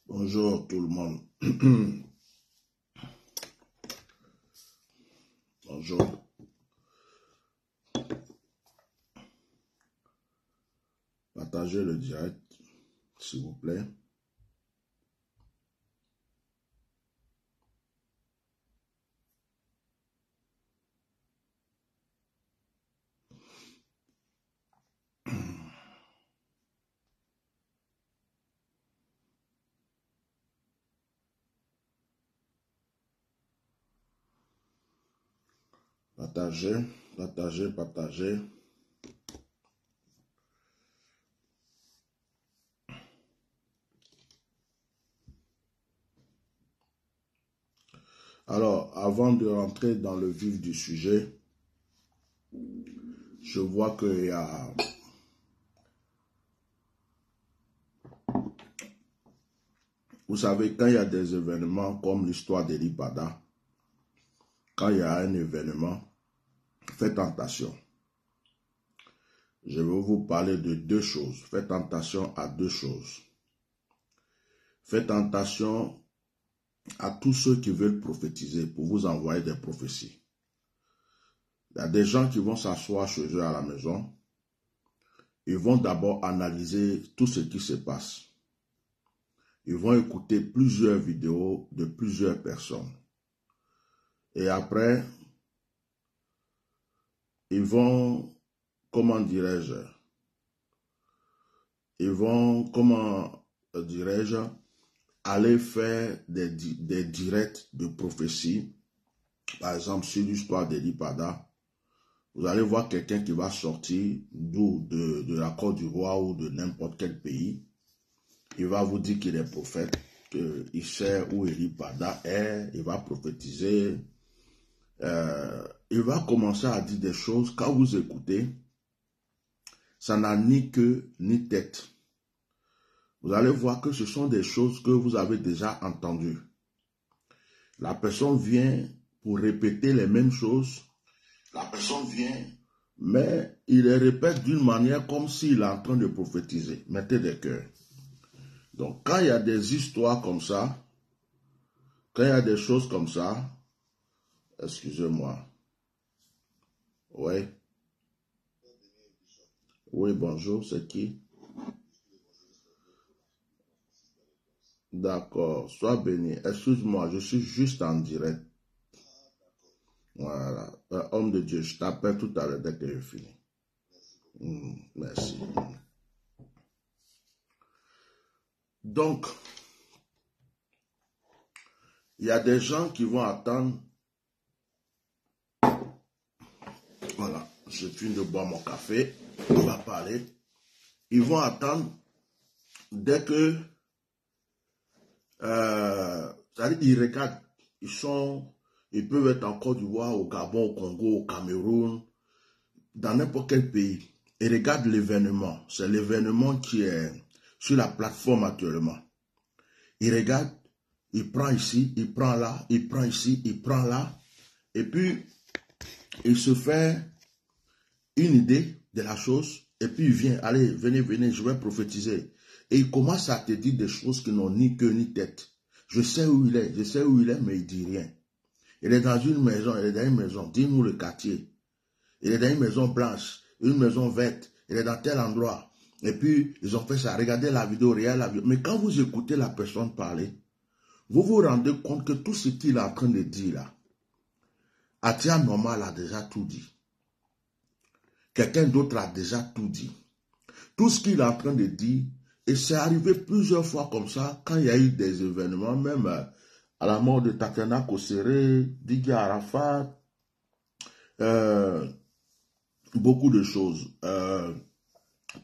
Bonjour tout le monde. Bonjour. Partagez le direct, s'il vous plaît. Partagez, partagez, partagez. Alors, avant de rentrer dans le vif du sujet, je vois qu'il y a... Vous savez, quand il y a des événements comme l'histoire d'Eli Pada, quand il y a un événement, faites attention. Je vais vous parler de deux choses. Faites attention à deux choses. Faites attention à tous ceux qui veulent prophétiser pour vous envoyer des prophéties. Il y a des gens qui vont s'asseoir chez eux à la maison. Ils vont d'abord analyser tout ce qui se passe. Ils vont écouter plusieurs vidéos de plusieurs personnes. Et après, ils vont, comment dirais-je, aller faire des directs de prophétie. Par exemple, sur l'histoire d'Eli Pada, vous allez voir quelqu'un qui va sortir de la Côte d'Ivoire ou de n'importe quel pays. Il va vous dire qu'il est prophète, qu'il sait où Eli Pada est, il va prophétiser. Il va commencer à dire des choses. Quand vous écoutez, ça n'a ni queue ni tête. Vous allez voir que ce sont des choses que vous avez déjà entendues. La personne vient pour répéter les mêmes choses. La personne vient, mais il les répète d'une manière comme s'il est en train de prophétiser. Mettez des cœurs. Donc, quand il y a des histoires comme ça, quand il y a des choses comme ça, excusez-moi. Oui. Oui, bonjour, c'est qui? D'accord, sois béni. Excuse-moi, je suis juste en direct. Voilà. Homme de Dieu, je t'appelle tout à l'heure dès que je finis. Merci. Donc, il y a des gens qui vont attendre. Voilà, je finis de boire mon café. On va parler. Ils vont attendre dès que... c'est-à-dire, ils regardent. Ils peuvent être en Côte d'Ivoire, au Gabon, au Congo, au Cameroun, dans n'importe quel pays. Ils regardent l'événement. C'est l'événement qui est sur la plateforme actuellement. Ils regardent, il prend ici, il prend là, il prend ici, il prend là. Et puis, il se fait une idée de la chose. Et puis, il vient, allez, venez, je vais prophétiser. Et il commence à te dire des choses qui n'ont ni queue ni tête. Je sais où il est, mais il ne dit rien. Il est dans une maison, dis-nous le quartier. Il est dans une maison blanche, une maison verte, il est dans tel endroit. Et puis, ils ont fait ça, regardez la vidéo, regardez la vidéo. Mais quand vous écoutez la personne parler, vous vous rendez compte que tout ce qu'il est en train de dire là, Atia Normal a déjà tout dit. Quelqu'un d'autre a déjà tout dit. Tout ce qu'il est en train de dire, et c'est arrivé plusieurs fois comme ça, quand il y a eu des événements, même à la mort de Tatiana Kossere, Didier Arafat, beaucoup de choses.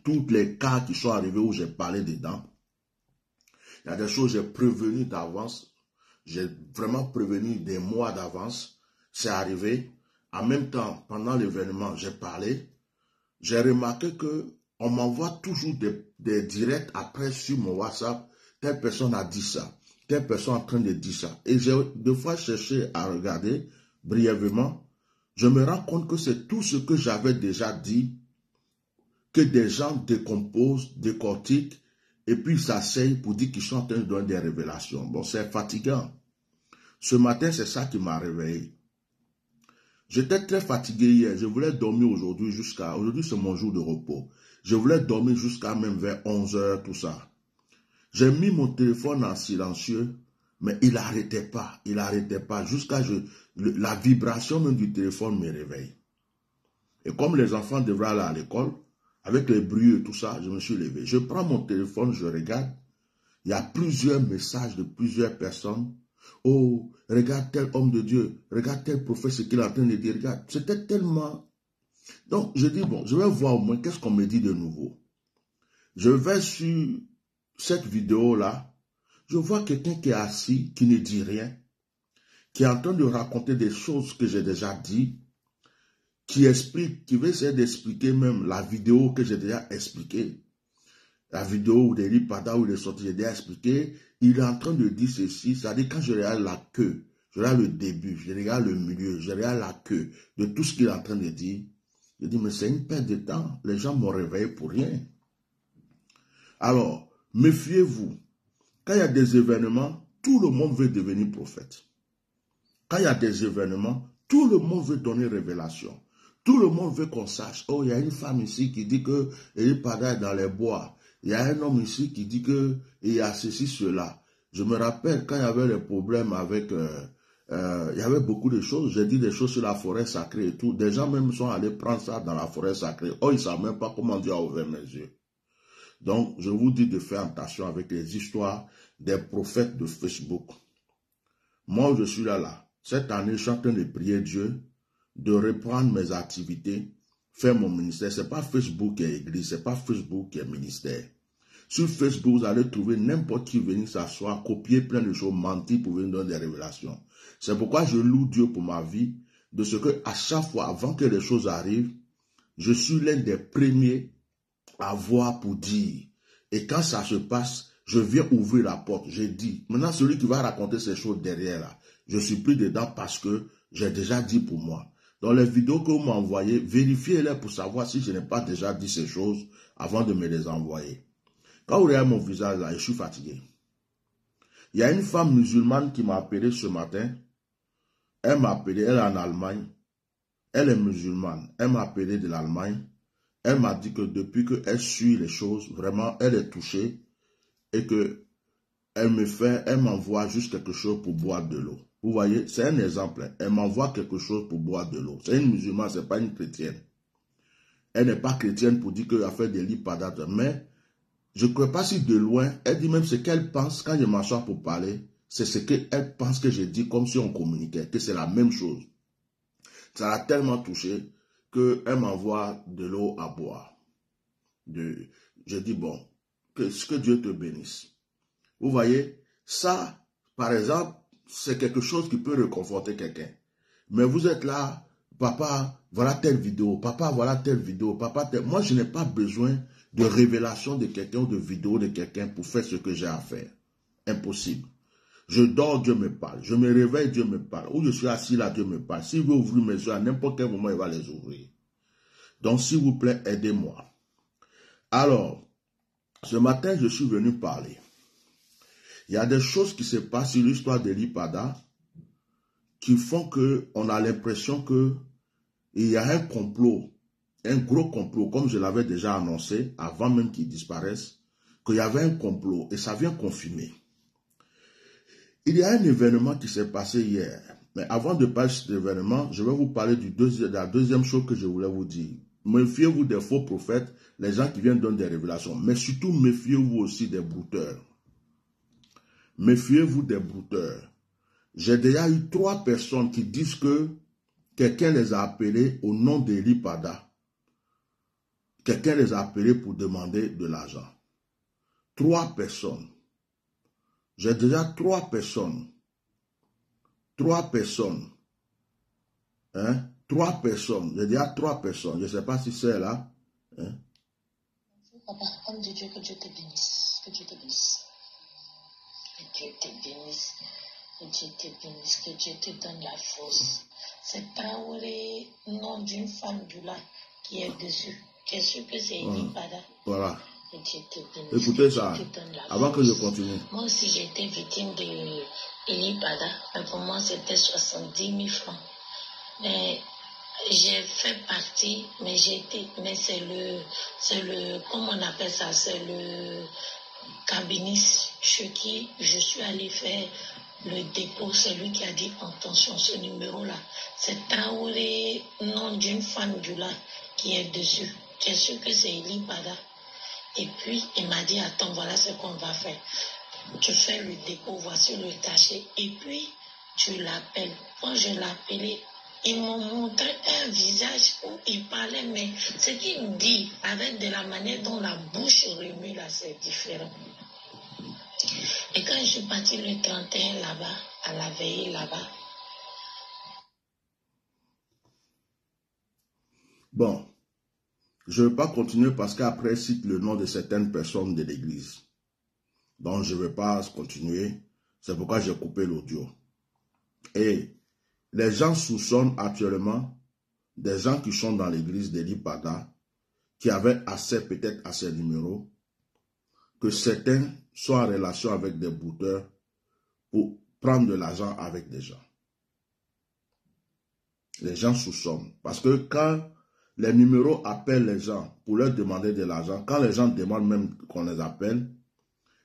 Tous les cas qui sont arrivés où j'ai parlé dedans, il y a des choses que j'ai prévenues d'avance. J'ai vraiment prévenu des mois d'avance. C'est arrivé. En même temps, pendant l'événement, j'ai parlé. J'ai remarqué que on m'envoie toujours des directs après sur mon WhatsApp. Telle personne a dit ça. Telle personne est en train de dire ça. Et j'ai deux fois cherché à regarder brièvement. Je me rends compte que c'est tout ce que j'avais déjà dit, que des gens décomposent, décortiquent et puis ils s'asseyent pour dire qu'ils sont en train de donner des révélations. Bon, c'est fatigant. Ce matin, c'est ça qui m'a réveillé. J'étais très fatigué hier. Je voulais dormir aujourd'hui jusqu'à... Aujourd'hui, c'est mon jour de repos. Je voulais dormir jusqu'à même vers 11 h, tout ça. J'ai mis mon téléphone en silencieux, mais il n'arrêtait pas. Il n'arrêtait pas. Jusqu'à la vibration même du téléphone me réveille. Et comme les enfants devraient aller à l'école, avec les bruits et tout ça, je me suis levé. Je prends mon téléphone, je regarde. Il y a plusieurs messages de plusieurs personnes. Oh, regarde tel homme de Dieu, regarde tel prophète, ce qu'il est en train de dire. Regarde, c'était tellement... Donc, je dis, bon, je vais voir au moins qu'est-ce qu'on me dit de nouveau. Je vais sur cette vidéo-là, je vois quelqu'un qui est assis, qui ne dit rien, qui est en train de raconter des choses que j'ai déjà dit, qui explique, qui veut essayer d'expliquer même la vidéo que j'ai déjà expliquée. La vidéo où Deli Pada, où il est sorti, j'ai déjà expliqué. Il est en train de dire ceci, c'est-à-dire quand je regarde la queue, je regarde le début, je regarde le milieu, je regarde la queue de tout ce qu'il est en train de dire. Je dis, mais c'est une perte de temps. Les gens m'ont réveillé pour rien. Alors, méfiez-vous. Quand il y a des événements, tout le monde veut devenir prophète. Quand il y a des événements, tout le monde veut donner révélation. Tout le monde veut qu'on sache. Oh, il y a une femme ici qui dit que Eli Pada est dans les bois. Il y a un homme ici qui dit que il y a ceci, cela. Je me rappelle quand il y avait les problèmes avec... il y avait beaucoup de choses. J'ai dit des choses sur la forêt sacrée et tout. Des gens même sont allés prendre ça dans la forêt sacrée. Oh, ils ne savent même pas comment Dieu a ouvert mes yeux. Donc, je vous dis de faire attention avec les histoires des prophètes de Facebook. Moi, je suis là. Cette année, je suis en train de prier Dieu, de reprendre mes activités, faire mon ministère. Ce n'est pas Facebook qui est église, ce n'est pas Facebook qui est ministère. Sur Facebook, vous allez trouver n'importe qui venir s'asseoir, copier plein de choses, mentir pour venir donner des révélations. C'est pourquoi je loue Dieu pour ma vie, de ce que à chaque fois, avant que les choses arrivent, je suis l'un des premiers à voir pour dire. Et quand ça se passe, je viens ouvrir la porte, je dis. Maintenant, celui qui va raconter ces choses derrière là, je suis plus dedans parce que j'ai déjà dit pour moi. Dans les vidéos que vous m'envoyez, vérifiez-les pour savoir si je n'ai pas déjà dit ces choses avant de me les envoyer. Quand vous regardez mon visage là, je suis fatigué. Il y a une femme musulmane qui m'a appelé ce matin. Elle m'a appelé, elle est en Allemagne. Elle est musulmane. Elle m'a appelé de l'Allemagne. Elle m'a dit que depuis qu'elle suit les choses, vraiment, elle est touchée et que elle m'envoie juste quelque chose pour boire de l'eau. Vous voyez, c'est un exemple. Elle m'envoie quelque chose pour boire de l'eau. C'est une musulmane, ce n'est pas une chrétienne. Elle n'est pas chrétienne pour dire qu'elle a fait des livres par mais je ne crois pas si de loin, elle dit même ce qu'elle pense quand je m'assois pour parler, c'est ce qu'elle pense que j'ai dit comme si on communiquait, que c'est la même chose. Ça l'a tellement touché qu'elle m'envoie de l'eau à boire. Je dis, bon, que Dieu te bénisse. Vous voyez, ça, par exemple, c'est quelque chose qui peut réconforter quelqu'un. Mais vous êtes là, papa, voilà telle vidéo, papa, voilà telle vidéo, papa, telle... Moi, je n'ai pas besoin de révélation de quelqu'un ou de vidéo de quelqu'un pour faire ce que j'ai à faire. Impossible. Je dors, Dieu me parle. Je me réveille, Dieu me parle. Ou je suis assis là, Dieu me parle. S'il veut ouvrir mes yeux, à n'importe quel moment, il va les ouvrir. Donc, s'il vous plaît, aidez-moi. Alors, ce matin, je suis venu parler. Il y a des choses qui se passent sur l'histoire d'Eli Pada qui font qu'on a l'impression qu'il y a un complot, un gros complot, comme je l'avais déjà annoncé avant même qu'il disparaisse, qu'il y avait un complot et ça vient confirmer. Il y a un événement qui s'est passé hier. Mais avant de parler de cet événement, je vais vous parler de la deuxième chose que je voulais vous dire. Méfiez-vous des faux prophètes, les gens qui viennent donner des révélations. Mais surtout, méfiez-vous aussi des brouteurs. Méfiez-vous des brouteurs. J'ai déjà eu 3 personnes qui disent que quelqu'un les a appelés au nom d'Eli Pada. Quelqu'un les a appelés pour demander de l'argent. 3 personnes. J'ai déjà 3 personnes. 3 personnes. Hein? 3 personnes. J'ai déjà 3 personnes. Je ne sais pas si c'est là. Hein? Papa, homme de Dieu, que Dieu te bénisse. Que Dieu te bénisse. Que Dieu te bénisse. Que Dieu te bénisse. Que Dieu te donne la force. C'est Traoré, nom d'une femme du là qui est dessus. Tu es sûr que c'est Eli Pada? Voilà. Que Dieu te bénisse. Écoutez Que ça, Dieu te donne la avant que je force. continue. Moi aussi, j'ai été victime de Elipada, mais pour moi, c'était 70 000 francs. Mais j'ai fait partie, mais c'est le, comment on appelle ça, c'est le cabiniste chez qui je suis allé faire le dépôt. C'est lui qui a dit attention, ce numéro-là, c'est Traoré, nom d'une femme du là qui est dessus. Tu es sûr que c'est Elipada? Et puis, il m'a dit, attends, voilà ce qu'on va faire. Tu fais le dépôt, voici le cachet, et puis tu l'appelles. Quand je l'appelais, ils m'ont montré un visage où il parlait, mais ce qu'il dit, avec de la manière dont la bouche remue, là, c'est différent. Et quand je suis partie le 31 là-bas, à la veillée là-bas. Bon, je ne vais pas continuer parce qu'après, cite le nom de certaines personnes de l'église. Donc, je ne vais pas continuer. C'est pourquoi j'ai coupé l'audio. Et les gens soupçonnent actuellement des gens qui sont dans l'église d'Elipada, qui avaient accès peut-être à ces numéros, que certains sont en relation avec des brouteurs pour prendre de l'argent avec des gens. Les gens soupçonnent. Parce que quand les numéros appellent les gens pour leur demander de l'argent, quand les gens demandent même qu'on les appelle,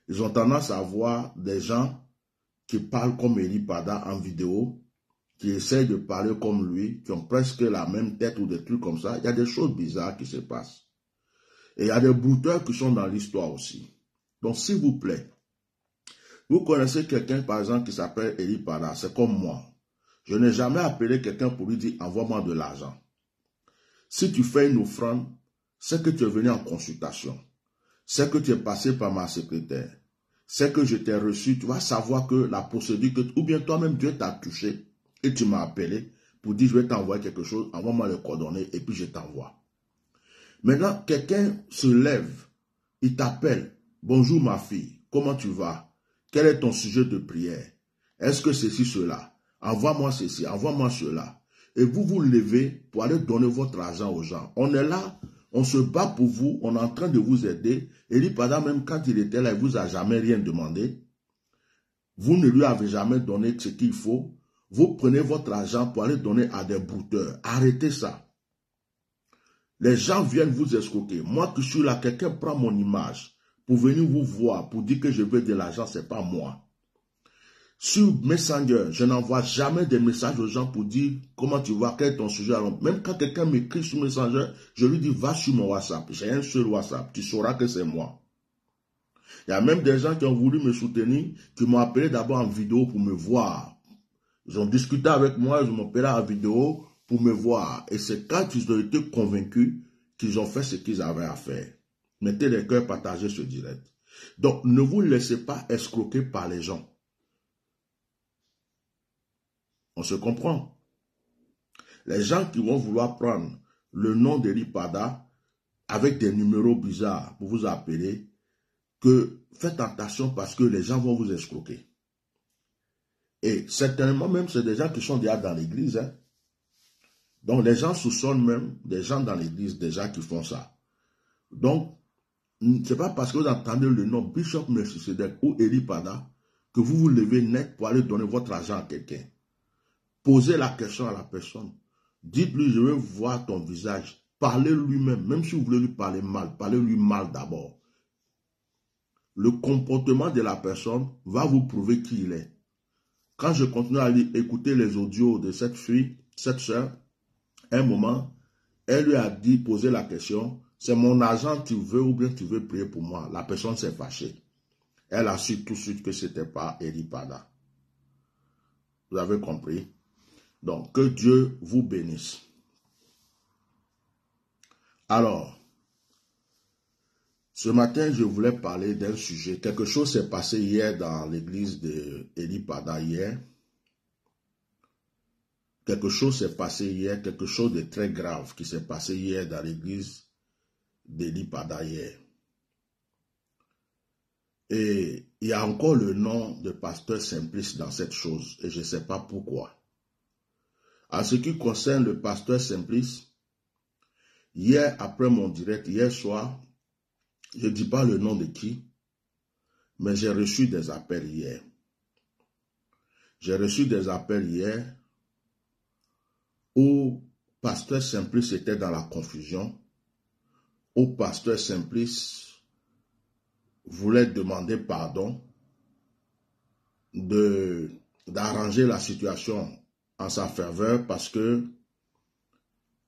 ils ont tendance à voir des gens qui parlent comme Elipada en vidéo, qui essayent de parler comme lui, qui ont presque la même tête ou des trucs comme ça. Il y a des choses bizarres qui se passent. Et il y a des brouteurs qui sont dans l'histoire aussi. Donc, s'il vous plaît, vous connaissez quelqu'un, par exemple, qui s'appelle Elipada, c'est comme moi. Je n'ai jamais appelé quelqu'un pour lui dire « envoie-moi de l'argent ». Si tu fais une offrande, c'est que tu es venu en consultation. C'est que tu es passé par ma secrétaire. C'est que je t'ai reçu. Tu vas savoir que la procédure, ou bien toi-même Dieu t'a touché et tu m'as appelé pour dire « je vais t'envoyer quelque chose, envoie-moi les coordonnées et puis je t'envoie ». Maintenant, quelqu'un se lève, il t'appelle « bonjour ma fille, comment tu vas? Quel est ton sujet de prière? Est-ce que ceci, cela? Envoie-moi ceci, envoie-moi cela. » Et vous vous levez pour aller donner votre argent aux gens. On est là, on se bat pour vous, on est en train de vous aider. Et lui, pendant même quand il était là, il ne vous a jamais rien demandé. Vous ne lui avez jamais donné ce qu'il faut. Vous prenez votre argent pour aller donner à des brouteurs. Arrêtez ça. Les gens viennent vous escroquer. Moi qui suis là, quelqu'un prend mon image pour venir vous voir, pour dire que je veux de l'argent, ce n'est pas moi. Sur Messenger, je n'envoie jamais des messages aux gens pour dire comment tu vas, quel est ton sujet. Alors, même quand quelqu'un m'écrit sur Messenger, je lui dis va sur mon WhatsApp. J'ai un seul WhatsApp, tu sauras que c'est moi. Il y a même des gens qui ont voulu me soutenir, qui m'ont appelé d'abord en vidéo pour me voir. Ils ont discuté avec moi, ils m'ont appelé en vidéo pour me voir. Et c'est quand ils ont été convaincus qu'ils ont fait ce qu'ils avaient à faire. Mettez les cœurs, partagez ce direct. Donc, ne vous laissez pas escroquer par les gens. On se comprend. Les gens qui vont vouloir prendre le nom d'Elipada avec des numéros bizarres pour vous appeler, que faites attention parce que les gens vont vous escroquer. Et certainement même, c'est des gens qui sont déjà dans l'église. Hein. Donc, les gens soupçonnent même des gens dans l'église déjà qui font ça. Donc, ce n'est pas parce que vous entendez le nom Bishop Melchisedec ou Elipada que vous vous levez net pour aller donner votre argent à quelqu'un. Posez la question à la personne. Dites-lui, je veux voir ton visage. Parlez lui-même, même si vous voulez lui parler mal, parlez-lui mal d'abord. Le comportement de la personne va vous prouver qui il est. Quand je continue à écouter les audios de cette fille, cette soeur, un moment, elle lui a dit, poser la question, c'est mon argent tu veux ou bien tu veux prier pour moi? La personne s'est fâchée. Elle a su tout de suite que ce n'était pas Elipada. Vous avez compris? Donc, que Dieu vous bénisse. Alors, ce matin, je voulais parler d'un sujet. Quelque chose s'est passé hier dans l'église d'Elipada hier. Quelque chose s'est passé hier, quelque chose de très grave qui s'est passé hier dans l'église d'Elipada hier. Et il y a encore le nom de pasteur Simplice dans cette chose, et je ne sais pas pourquoi. En ce qui concerne le pasteur Simplice, hier après mon direct, hier soir, Je ne dis pas le nom de qui, mais j'ai reçu des appels hier. J'ai reçu des appels hier où Pasteur Simplice était dans la confusion, où Pasteur Simplice voulait demander pardon, d'arranger la situation en sa faveur parce que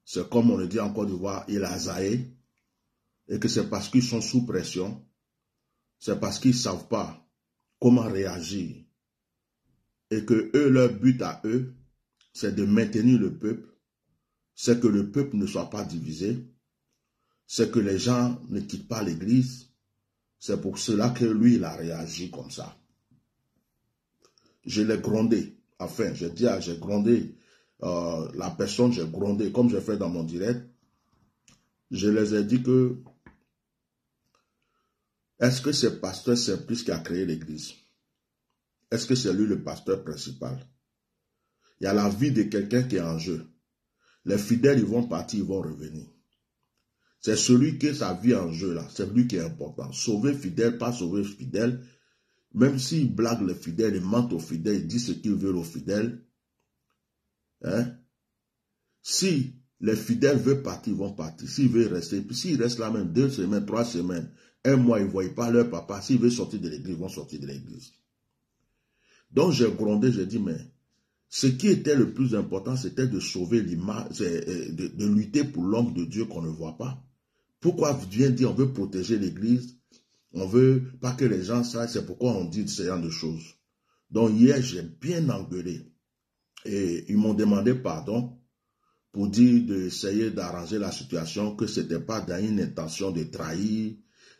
c'est comme on le dit en Côte d'Ivoire, il a zaï, et que c'est parce qu'ils sont sous pression, c'est parce qu'ils ne savent pas comment réagir, et que eux, leur but à eux, c'est de maintenir le peuple, c'est que le peuple ne soit pas divisé, c'est que les gens ne quittent pas l'église. C'est pour cela que lui, il a réagi comme ça. Je l'ai grondé. Enfin, j'ai grondé la personne, j'ai grondé, comme j'ai fait dans mon direct. Je les ai dit que, est-ce que c'est Pasteur Simplice qui a créé l'église? Est-ce que c'est lui le pasteur principal? Il y a la vie de quelqu'un qui est en jeu. Les fidèles, ils vont partir, ils vont revenir. C'est celui qui a sa vie en jeu là, c'est lui qui est important. Sauver fidèle, pas sauver fidèle. Même s'il blague les fidèles, il ment aux fidèles, il dit ce qu'il veut aux fidèles. Hein? Si les fidèles veulent partir, ils vont partir. S'ils veulent rester, puis s'ils restent là même 2 semaines, 3 semaines, 1 mois, ils ne voient pas leur papa. S'ils veulent sortir de l'église, ils vont sortir de l'église. Donc j'ai grondé, j'ai dit, mais ce qui était le plus important, c'était de sauver l'image, de lutter pour l'homme de Dieu qu'on ne voit pas. Pourquoi vient dire on veut protéger l'église, on veut pas que les gens sachent, c'est pourquoi on dit ce genre de choses. Donc hier, j'ai bien engueulé. Et ils m'ont demandé pardon pour dire d'essayer d'arranger la situation, que ce n'était pas dans une intention de trahir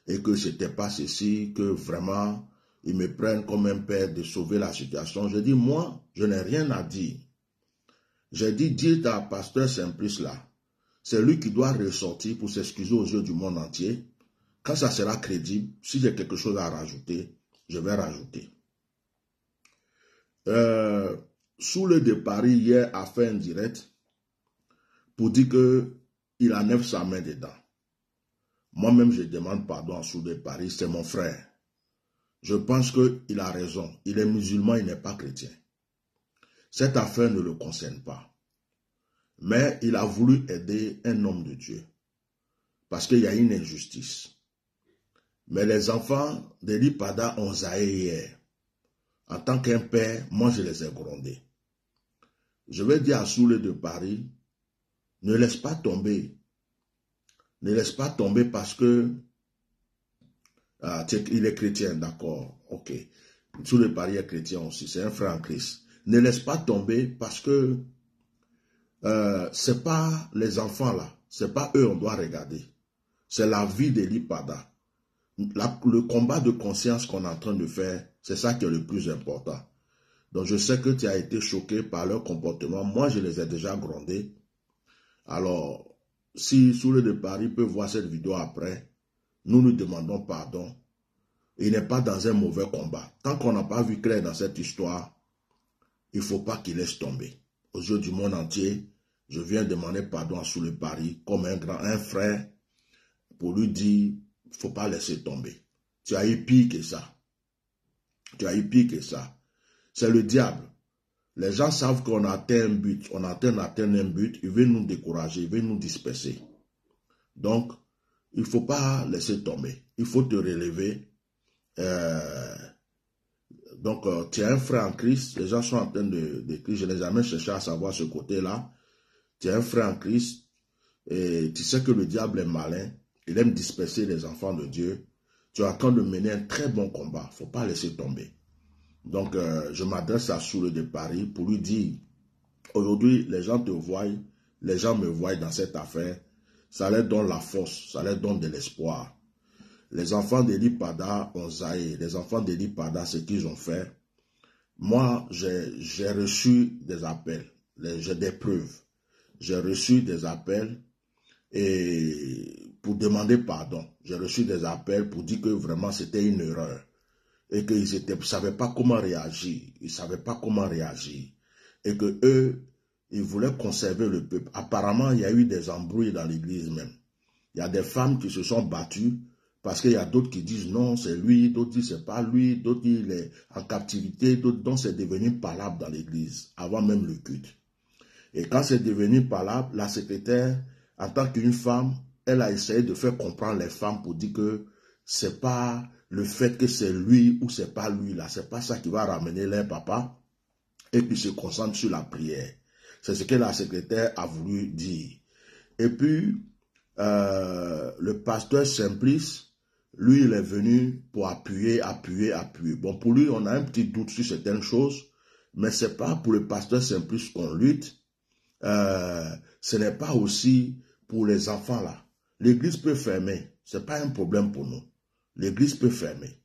et que ce n'était pas ceci, que vraiment ils me prennent comme un père de sauver la situation. Je dis, moi, je n'ai rien à dire. J'ai dit, dites à Pasteur Simplice là, c'est lui qui doit ressortir pour s'excuser aux yeux du monde entier. Quand ça sera crédible, si j'ai quelque chose à rajouter, je vais rajouter. Soule de Paris hier a fait un direct pour dire qu'il enlève sa main dedans. Moi-même, je demande pardon à Soule de Paris, c'est mon frère. Je pense qu'il a raison. Il est musulman, il n'est pas chrétien. Cette affaire ne le concerne pas. Mais il a voulu aider un homme de Dieu. Parce qu'il y a une injustice. Mais les enfants de l'Ipada ont zaï hier. En tant qu'un père, moi je les ai grondés. Je vais dire à Soule de Paris, ne laisse pas tomber. Ne laisse pas tomber parce que il est chrétien, d'accord, ok. Soule de Paris est chrétien aussi, c'est un frère en Christ. Ne laisse pas tomber parce que c'est pas les enfants là, c'est pas eux on doit regarder. C'est la vie de l'Ipada. Le combat de conscience qu'on est en train de faire, c'est ça qui est le plus important. Donc je sais que tu as été choqué par leur comportement. Moi, je les ai déjà grondés. Alors, si Soule de Paris peut voir cette vidéo après, nous nous demandons pardon. Il n'est pas dans un mauvais combat. Tant qu'on n'a pas vu clair dans cette histoire, il ne faut pas qu'il laisse tomber. Aux yeux du monde entier, je viens demander pardon à Soule de Paris comme un frère pour lui dire, il ne faut pas laisser tomber. Tu as eu pire que ça. Tu as eu pire que ça. C'est le diable. Les gens savent qu'on a atteint un but. On a atteint un but. Ils veulent nous décourager. Ils veulent nous disperser. Donc, il ne faut pas laisser tomber. Il faut te relever. Donc, tu es un frère en Christ. Les gens sont en train de Christ. Je n'ai jamais cherché à savoir ce côté-là. Tu es un frère en Christ. Et tu sais que le diable est malin. Il aime disperser les enfants de Dieu. Tu es en train de mener un très bon combat. Il ne faut pas laisser tomber. Donc, je m'adresse à Soule de Paris pour lui dire, aujourd'hui, les gens te voient, les gens me voient dans cette affaire. Ça leur donne la force, ça leur donne de l'espoir. Les enfants de l'Ipada ont zaï. Les enfants de l'Ipada, ce qu'ils ont fait. Moi, j'ai reçu des appels, j'ai des preuves. J'ai reçu des appels et pour demander pardon. J'ai reçu des appels pour dire que vraiment c'était une erreur. Et qu'ils ne savaient pas comment réagir. Ils ne savaient pas comment réagir. Et que eux, ils voulaient conserver le peuple. Apparemment, il y a eu des embrouilles dans l'église même. Il y a des femmes qui se sont battues Parce qu'il y a d'autres qui disent non, c'est lui, d'autres disent c'est pas lui, d'autres disent il est en captivité, d'autres, donc c'est devenu palabre dans l'église, avant même le culte. Et quand c'est devenu palabre, la secrétaire, en tant qu'une femme, elle a essayé de faire comprendre les femmes pour dire que c'est pas le fait que c'est lui ou c'est pas lui là, c'est pas ça qui va ramener leur papa, et puis se concentre sur la prière. C'est ce que la secrétaire a voulu dire. Et puis, le pasteur Simplice, lui, il est venu pour appuyer. Bon, pour lui, on a un petit doute sur certaines choses, mais c'est pas pour le pasteur Simplice qu'on lutte. Ce n'est pas aussi pour les enfants là. L'église peut fermer. C'est pas un problème pour nous. L'église peut fermer.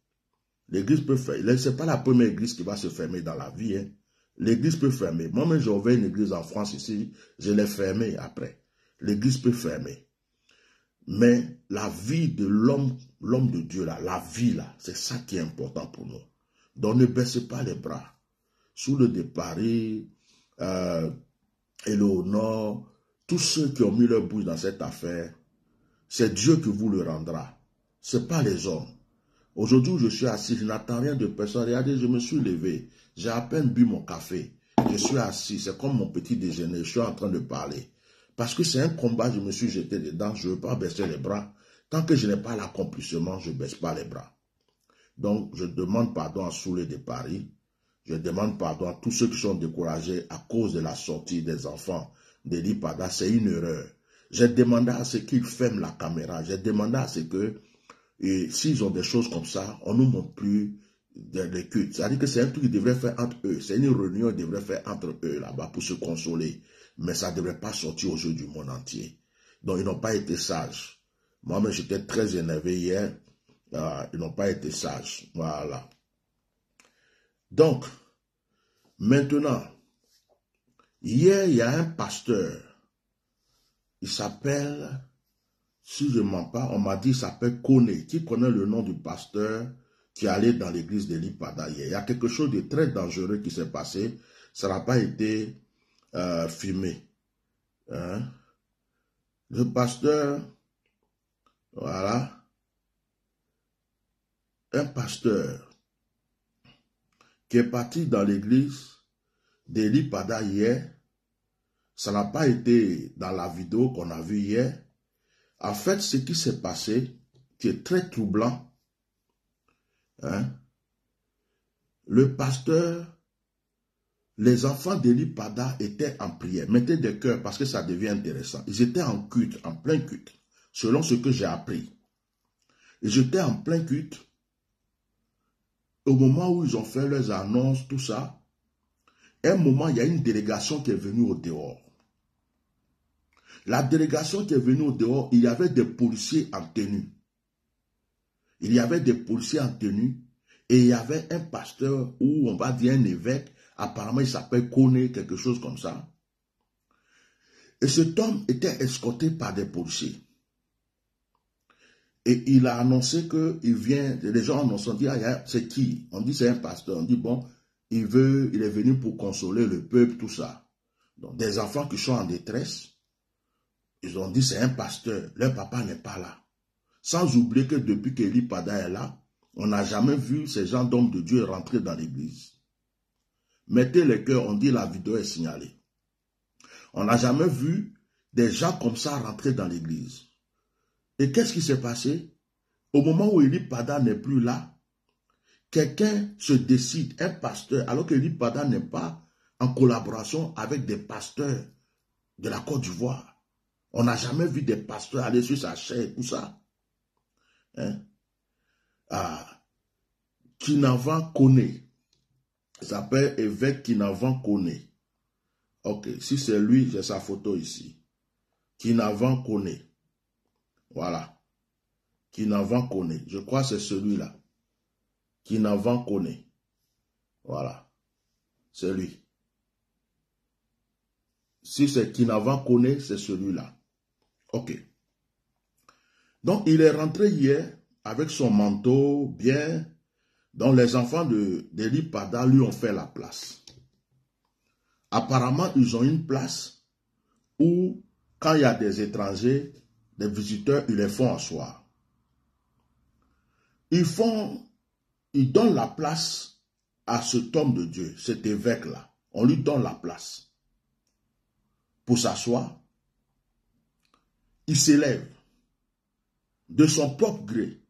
L'église peut fermer. C'est pas la première église qui va se fermer dans la vie. Hein. L'église peut fermer. Moi-même, j'ai ouvert une église en France ici. Je l'ai fermée après. L'église peut fermer. Mais la vie de l'homme de Dieu là, la vie là, c'est ça qui est important pour nous. Donc ne baissez pas les bras. Sous le départ, Éléonore, tous ceux qui ont mis leur bouche dans cette affaire, c'est Dieu qui vous le rendra. Ce n'est pas les hommes. Aujourd'hui où je suis assis, je n'attends rien de personne. Regardez, je me suis levé. J'ai à peine bu mon café. Je suis assis, c'est comme mon petit déjeuner. Je suis en train de parler. Parce que c'est un combat, je me suis jeté dedans. Je ne veux pas baisser les bras. Tant que je n'ai pas l'accomplissement, je ne baisse pas les bras. Donc, je demande pardon à Soulé de Paris. Je demande pardon à tous ceux qui sont découragés à cause de la sortie des enfants de l'IPADA. C'est une erreur. J'ai demandé à ce qu'ils ferment la caméra. J'ai demandé à ce que, s'ils ont des choses comme ça, on ne nous montre plus des cultes. C'est-à-dire que c'est un truc qu'ils devraient faire entre eux. C'est une réunion qu'ils devraient faire entre eux là-bas pour se consoler. Mais ça ne devrait pas sortir aux yeux du monde entier. Donc, ils n'ont pas été sages. Moi-même, j'étais très énervé hier. Ils n'ont pas été sages. Voilà. Donc, maintenant, hier, il y a un pasteur. Il s'appelle, si je ne mens pas, on m'a dit il s'appelle Kone. Qui connaît le nom du pasteur qui allait dans l'église de l'IPADA hier? Il y a quelque chose de très dangereux qui s'est passé. Ça n'a pas été filmé. Hein? Le pasteur, voilà, un pasteur qui est parti dans l'église de l'IPADA hier, ça n'a pas été dans la vidéo qu'on a vue hier. En fait, ce qui s'est passé, qui est très troublant, hein, le pasteur, les enfants de l'IPADA étaient en prière. Mettez des cœurs parce que ça devient intéressant. Ils étaient en culte, en plein culte, selon ce que j'ai appris. Ils étaient en plein culte. Au moment où ils ont fait leurs annonces, tout ça, à un moment, il y a une délégation qui est venue au dehors. La délégation qui est venue au dehors, il y avait des policiers en tenue. Il y avait des policiers en tenue et il y avait un pasteur ou on va dire un évêque, apparemment il s'appelle Kone, quelque chose comme ça. Et cet homme était escorté par des policiers. Et il a annoncé qu'il vient, les gens annoncent, on dit, ah, c'est qui? On dit c'est un pasteur, on dit bon, il est venu pour consoler le peuple, tout ça. Donc des enfants qui sont en détresse, ils ont dit c'est un pasteur, leur papa n'est pas là. Sans oublier que depuis que l'IPADA est là, on n'a jamais vu ces gens d'hommes de Dieu rentrer dans l'église. Mettez les cœurs, on dit la vidéo est signalée. On n'a jamais vu des gens comme ça rentrer dans l'église. Et qu'est-ce qui s'est passé? Au moment où l'IPADA n'est plus là, quelqu'un se décide, un pasteur, alors que l'IPADA n'est pas en collaboration avec des pasteurs de la Côte d'Ivoire. On n'a jamais vu des pasteurs aller sur sa chaise, tout ça. Hein? Kinavan Kone. Il s'appelle évêque Kinavan Kone. Ok, si c'est lui, j'ai sa photo ici. Kinavan Kone. Voilà. Kinavan Kone. Je crois que c'est celui-là. Kinavan Kone. Voilà. C'est lui. Si c'est Kinavan Kone, c'est celui-là. Ok. Donc, il est rentré hier avec son manteau bien, dont les enfants de l'IPADA lui ont fait la place. Apparemment, ils ont une place où, quand il y a des étrangers, des visiteurs, ils les font asseoir. ils donnent la place à cet homme de Dieu, cet évêque-là. On lui donne la place pour s'asseoir. Il s'élève de son propre gré,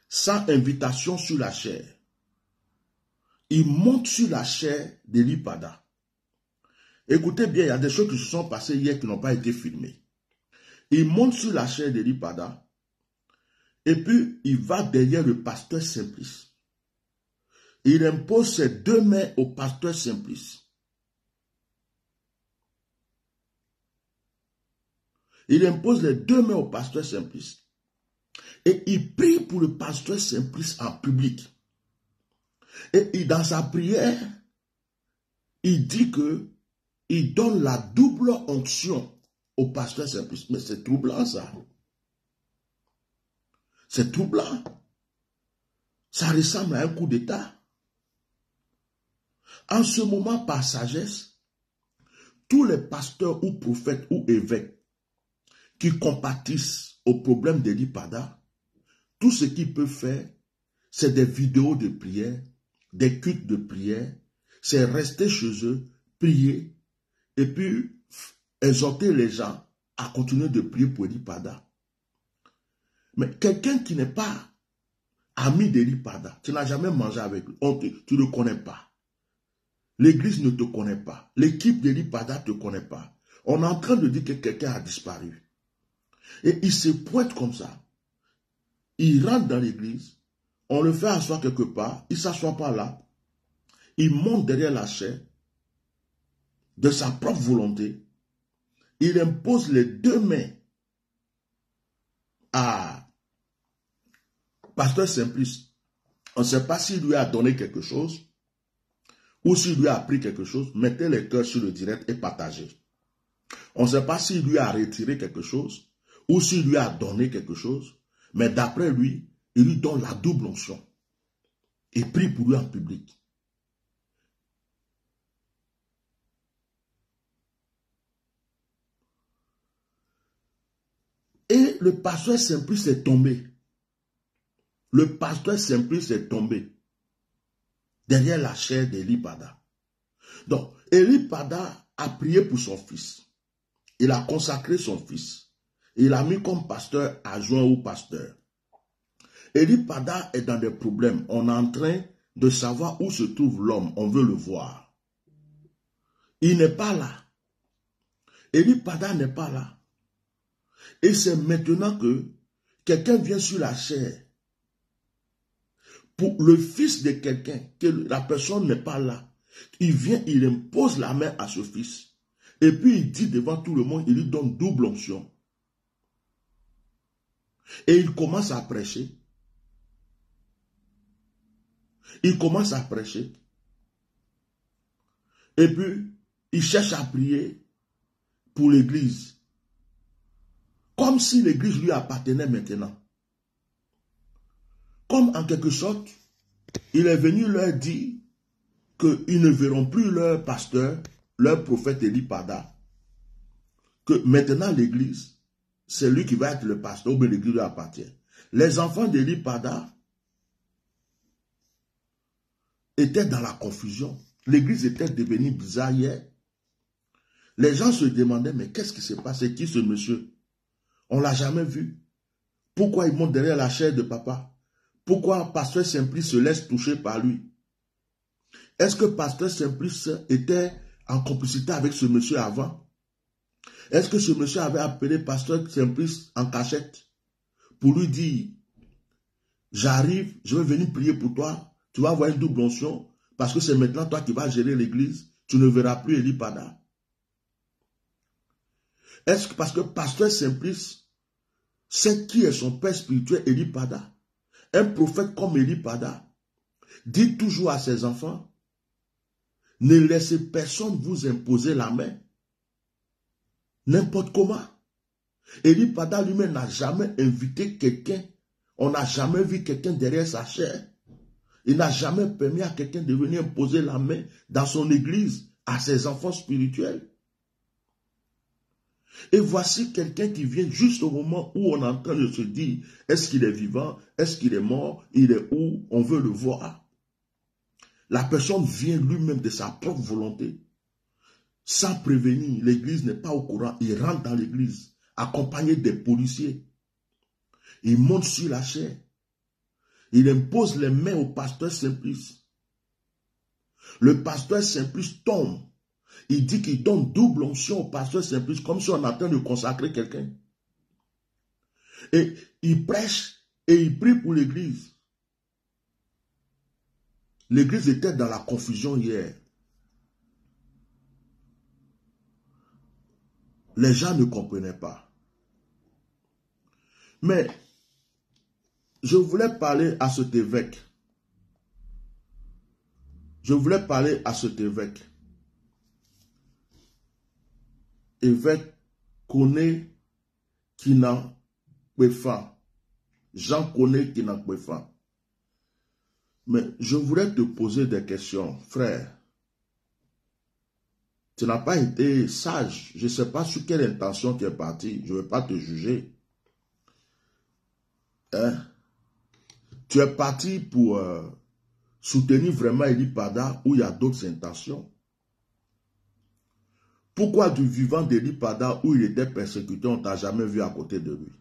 sans invitation sur la chair. Il monte sur la chair d'Eli Pada. Écoutez bien, il y a des choses qui se sont passées hier qui n'ont pas été filmées. Il monte sur la chair d'Eli Pada et puis il va derrière le pasteur Simplice. Il impose ses 2 mains au pasteur Simplice. Il impose les 2 mains au pasteur Simplice. Et il prie pour le pasteur Simplice en public. Et dans sa prière, il dit que il donne la double onction au pasteur Simplice. Mais c'est troublant ça. C'est troublant. Ça ressemble à un coup d'État. En ce moment, par sagesse, tous les pasteurs ou prophètes ou évêques qui compatissent au problème d'Eli Pada, tout ce qu'ils peuvent faire, c'est des vidéos de prière, des cultes de prière, c'est rester chez eux, prier, et puis exhorter les gens à continuer de prier pour Eli Pada. Mais quelqu'un qui n'est pas ami d'Eli Pada, tu n'as jamais mangé avec lui, tu ne le connais pas. L'église ne te connaît pas. L'équipe d'Eli Pada ne te connaît pas. On est en train de dire que quelqu'un a disparu. Et il se pointe comme ça. Il rentre dans l'église. On le fait asseoir quelque part. Il ne s'assoit pas là. Il monte derrière la chair. De sa propre volonté. Il impose les 2 mains à pasteur Simplice. On ne sait pas s'il lui a donné quelque chose ou s'il lui a appris quelque chose. Mettez les cœurs sur le direct et partagez. On ne sait pas s'il lui a retiré quelque chose ou s'il lui a donné quelque chose. Mais d'après lui, il lui donne la double onction. Il prie pour lui en public. Et le pasteur Simplice est tombé. Le pasteur Simplice est tombé derrière la chair d'Eli Pada. Donc, Eli Pada a prié pour son fils. Il a consacré son fils. Il a mis comme pasteur adjoint ou pasteur. Eli Pada est dans des problèmes. On est en train de savoir où se trouve l'homme. On veut le voir. Il n'est pas là. Eli Pada n'est pas là. Et c'est maintenant que quelqu'un vient sur la chair. Pour le fils de quelqu'un, que la personne n'est pas là. Il vient, il impose la main à ce fils. Et puis il dit devant tout le monde, il lui donne double onction. Et il commence à prêcher. Il commence à prêcher. Et puis, il cherche à prier pour l'église. Comme si l'église lui appartenait maintenant. Comme en quelque sorte, il est venu leur dire qu'ils ne verront plus leur pasteur, leur prophète Eli Pada. Que maintenant l'église, c'est lui qui va être le pasteur, ou bien l'église lui appartient. Les enfants d'Eli Pada étaient dans la confusion. L'église était devenue bizarre hier. Les gens se demandaient, mais qu'est-ce qui s'est passé? Qui ce monsieur? On ne l'a jamais vu. Pourquoi il monte derrière la chair de papa? Pourquoi pasteur Simplice se laisse toucher par lui? Est-ce que pasteur Simplice était en complicité avec ce monsieur avant? Est-ce que ce monsieur avait appelé pasteur Simplice en cachette pour lui dire, j'arrive, je vais venir prier pour toi, tu vas avoir une double onction, parce que c'est maintenant toi qui vas gérer l'église, tu ne verras plus Eli Pada. Est-ce que parce que pasteur Simplice sait qui est son père spirituel Eli Pada? Un prophète comme Eli Pada dit toujours à ses enfants, ne laissez personne vous imposer la main. N'importe comment. Eli Pada lui-même n'a jamais invité quelqu'un. On n'a jamais vu quelqu'un derrière sa chair. Il n'a jamais permis à quelqu'un de venir imposer la main dans son église à ses enfants spirituels. Et voici quelqu'un qui vient juste au moment où on est en train de se dire, est-ce qu'il est vivant? Est-ce qu'il est mort? Il est où? On veut le voir. La personne vient lui-même de sa propre volonté. Sans prévenir, l'église n'est pas au courant. Il rentre dans l'église, accompagné des policiers. Il monte sur la chaire. Il impose les mains au pasteur Simplice. Le pasteur Simplice tombe. Il dit qu'il donne double onction au pasteur Simplice, comme si on attend de consacrer quelqu'un. Et il prêche et il prie pour l'église. L'église était dans la confusion hier. Les gens ne comprenaient pas. Mais je voulais parler à cet évêque. Je voulais parler à cet évêque. Évêque connaît qui n'en peut pas. Jean connaît qui n'en peut pas. Mais je voulais te poser des questions, frère. Tu n'as pas été sage. Je ne sais pas sur quelle intention tu es parti. Je ne vais pas te juger. Hein? Tu es parti pour soutenir vraiment Eli Pada où il y a d'autres intentions. Pourquoi du vivant d'Eli Pada où il était persécuté, on ne t'a jamais vu à côté de lui?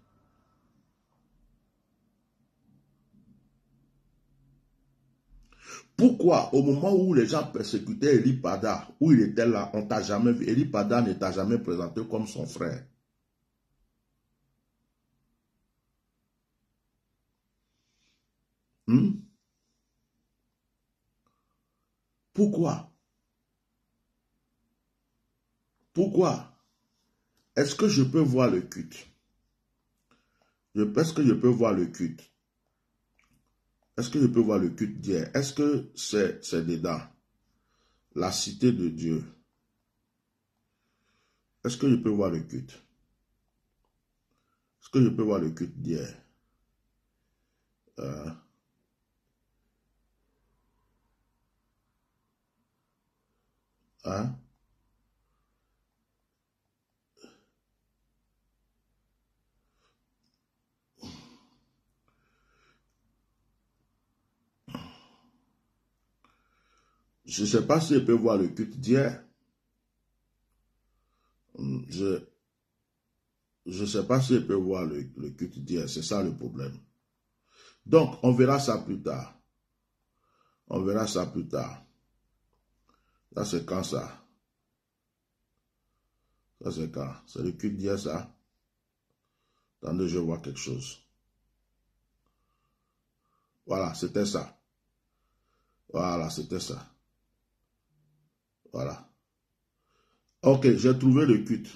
Pourquoi au moment où les gens persécutaient Eli Pada, où il était là, on ne t'a jamais vu? Eli Pada ne t'a jamais présenté comme son frère. Pourquoi? Pourquoi? Est-ce que je peux voir le culte? Est-ce que je peux voir le culte? Est-ce que je peux voir le culte d'hier? Est-ce que c'est dedans? La cité de Dieu. Est-ce que je peux voir le culte? Est-ce que je peux voir le culte d'hier? Hein? Je ne sais pas si je peux voir le culte d'hier. Je ne sais pas si je peux voir le culte d'hier. C'est ça le problème. Donc, on verra ça plus tard. On verra ça plus tard. Ça, c'est quand ça? Ça, c'est quand? C'est le culte d'hier, ça? Attendez, je vois quelque chose. Voilà, c'était ça. Voilà, c'était ça. Voilà. Ok, j'ai trouvé le culte.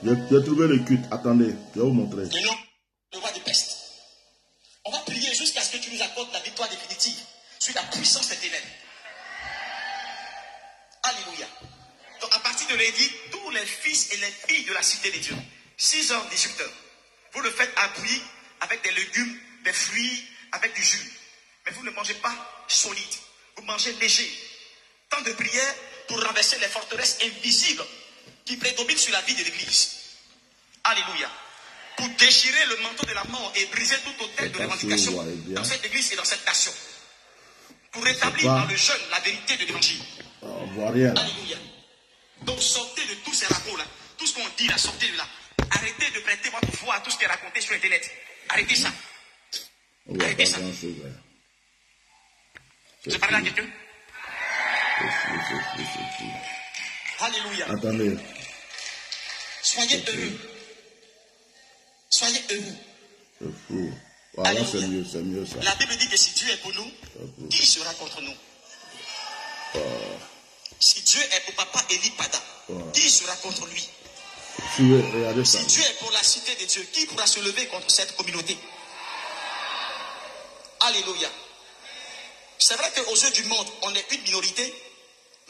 J'ai trouvé le culte. Attendez, je vais vous montrer. Le roi de peste. On va prier jusqu'à ce que tu nous accordes la victoire définitive sur la puissance des ténèbres. Alléluia. Donc à partir de lundi, tous les fils et les filles de la cité des dieux, 6h, 18h, vous le faites à pluie avec des légumes, des fruits, avec du jus. Mais vous ne mangez pas solide. Vous mangez léger. Temps de prière pour renverser les forteresses invisibles qui prédominent sur la vie de l'Église. Alléluia. Pour déchirer le manteau de la mort et briser tout autel de revendication dans cette Église et dans cette nation. Pour rétablir dans le jeûne la vérité de l'Évangile. Alléluia. Donc sortez de tous ces ragots là. Tout ce qu'on dit là, sortez de là. Arrêtez de prêter votre voix à tout ce qui est raconté sur Internet. Arrêtez ça. Arrêtez ça. Je parle à quelqu'un? Alléluia. Attendez. Soyez heureux. Soyez heureux. C'est fou. Voilà, c'est mieux ça. La Bible dit que si Dieu est pour nous, qui sera contre nous? Si Dieu est pour papa Eli Pada, qui sera contre lui? Si Dieu est pour la cité de Dieu, qui pourra se lever contre cette communauté? Alléluia. C'est vrai qu'aux yeux du monde, on est une minorité,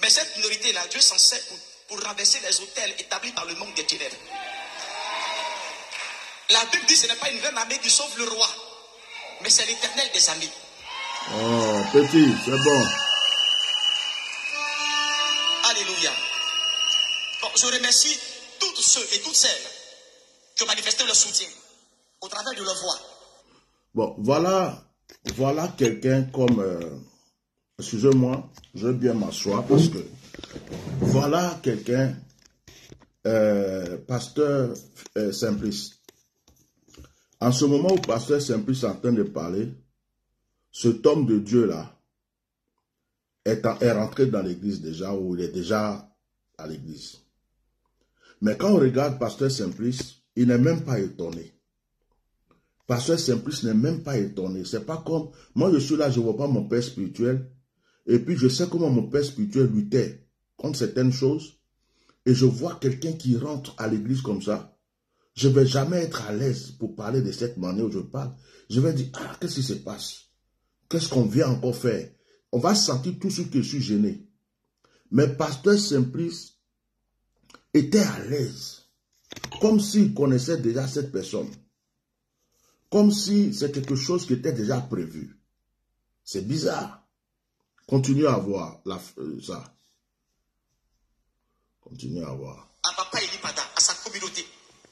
mais cette minorité-là, Dieu s'en sert pour renverser les autels établis par le monde des ténèbres. La Bible dit que ce n'est pas une grande armée qui sauve le roi, mais c'est l'Éternel des armées. Oh, petit, c'est bon. Alléluia. Bon, je remercie toutes tous ceux et toutes celles qui ont manifesté leur soutien au travers de leur voix. Bon, voilà quelqu'un comme... excusez-moi, je vais bien m'asseoir parce que... Voilà quelqu'un, pasteur Simplice. En ce moment où pasteur Simplice est en train de parler, cet homme de Dieu-là est rentré dans l'église déjà, ou il est déjà à l'église. Mais quand on regarde pasteur Simplice, il n'est même pas étonné. Pasteur Simplice n'est même pas étonné. C'est pas comme, moi je suis là, je ne vois pas mon père spirituel, et puis je sais comment mon père spirituel luttait contre certaines choses, et je vois quelqu'un qui rentre à l'église comme ça, je ne vais jamais être à l'aise pour parler de cette manière où je parle. Je vais dire, ah, qu'est-ce qui se passe? Qu'est-ce qu'on vient encore faire? On va sentir tout ce que je suis gêné. Mais pasteur Simplice était à l'aise, comme s'il connaissait déjà cette personne, comme si c'est quelque chose qui était déjà prévu. C'est bizarre. Continuez à voir ça. Continuez à voir. À papa Elipada, à sa communauté,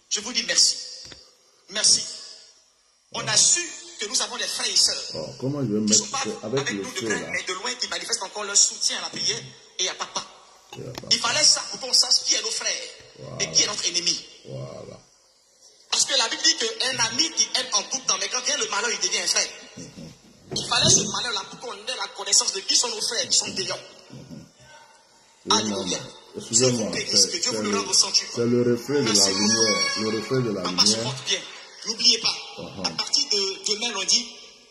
je vous dis merci. Merci. On a su que nous avons des frères et sœurs. Oh, comment je vais Qui mettre sont pas avec nous le de feu près, là? mais de loin, qui manifestent encore leur soutien à la prière et à papa. Il fallait ça pour qu'on sache qui est nos frères et qui est notre ennemi. Voilà. Parce que la Bible dit qu'un ami qui aime en tout temps, mais quand vient le malheur, il devient un frère. Il fallait ce malheur-là pour qu'on ait la connaissance de qui sont nos frères, qui sont payants. Alléluia. Excusez-moi, c'est le reflet de la lumière. Le reflet de la Papa se lumière. porte bien. N'oubliez pas, à partir de demain lundi,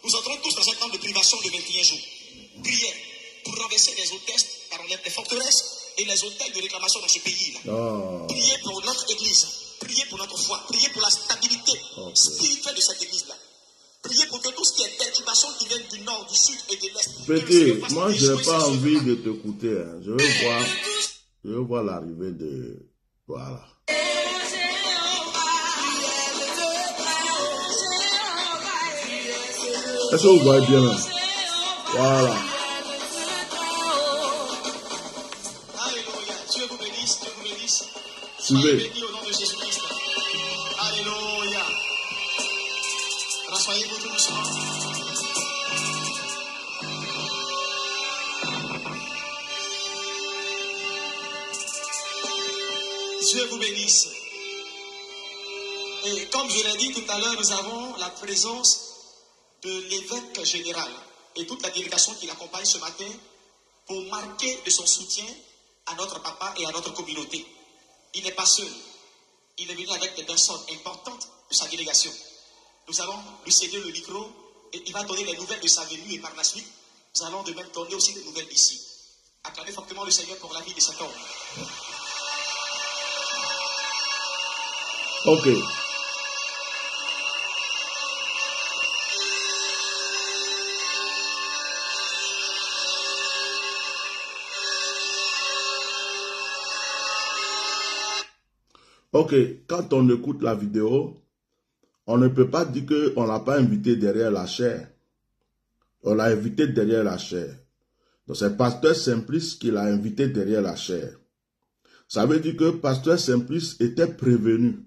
nous entrons tous dans un temps de privation de 21 jours. Priez pour renverser les hôtesses, pardon, les forteresses et les hôtels de réclamation dans ce pays-là. Priez pour notre église. Priez pour notre foi. Priez pour la stabilité spirituelle de cette église-là. Priez pour que tout ce qui est perturbation qui vient du nord, du sud et de l'est. Petit, moi je n'ai pas envie de t'écouter. Hein. Je veux voir l'arrivée de... Voilà. Est-ce que vous voyez bien? Voilà. Alléluia. Dieu vous bénisse, Dieu vous bénisse. Suivez. Soyez bénis au nom de Jésus-Christ. Alléluia. Rassoyez-vous tout doucement. Dieu vous bénisse. Et comme je l'ai dit tout à l'heure, nous avons la présence de l'évêque général et toute la délégation qui l'accompagne ce matin pour marquer de son soutien à notre papa et à notre communauté. Il n'est pas seul. Il est venu avec des personnes importantes de sa délégation. Nous allons lui céder le micro et il va donner les nouvelles de sa venue et par la suite, nous allons de même donner aussi des nouvelles d'ici. Acclamez fortement le Seigneur pour la vie de cet homme. Ok. Ok, quand on écoute la vidéo, on ne peut pas dire qu'on ne l'a pas invité derrière la chair. On l'a invité derrière la chair. Donc c'est pasteur Simplice qui l'a invité derrière la chair. Ça veut dire que pasteur Simplice était prévenu.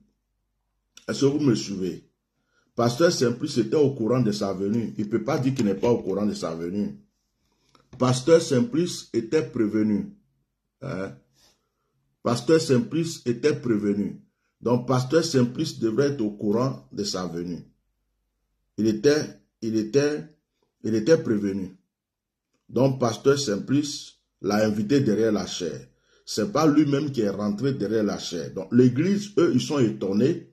Est-ce que vous me suivez? Pasteur Simplice était au courant de sa venue. Il ne peut pas dire qu'il n'est pas au courant de sa venue. Pasteur Simplice était prévenu. Hein? Pasteur Simplice était prévenu. Donc, pasteur Simplice devrait être au courant de sa venue. Il était prévenu. Donc, pasteur Simplice l'a invité derrière la chair. C'est pas lui-même qui est rentré derrière la chair. Donc, l'église, eux, ils sont étonnés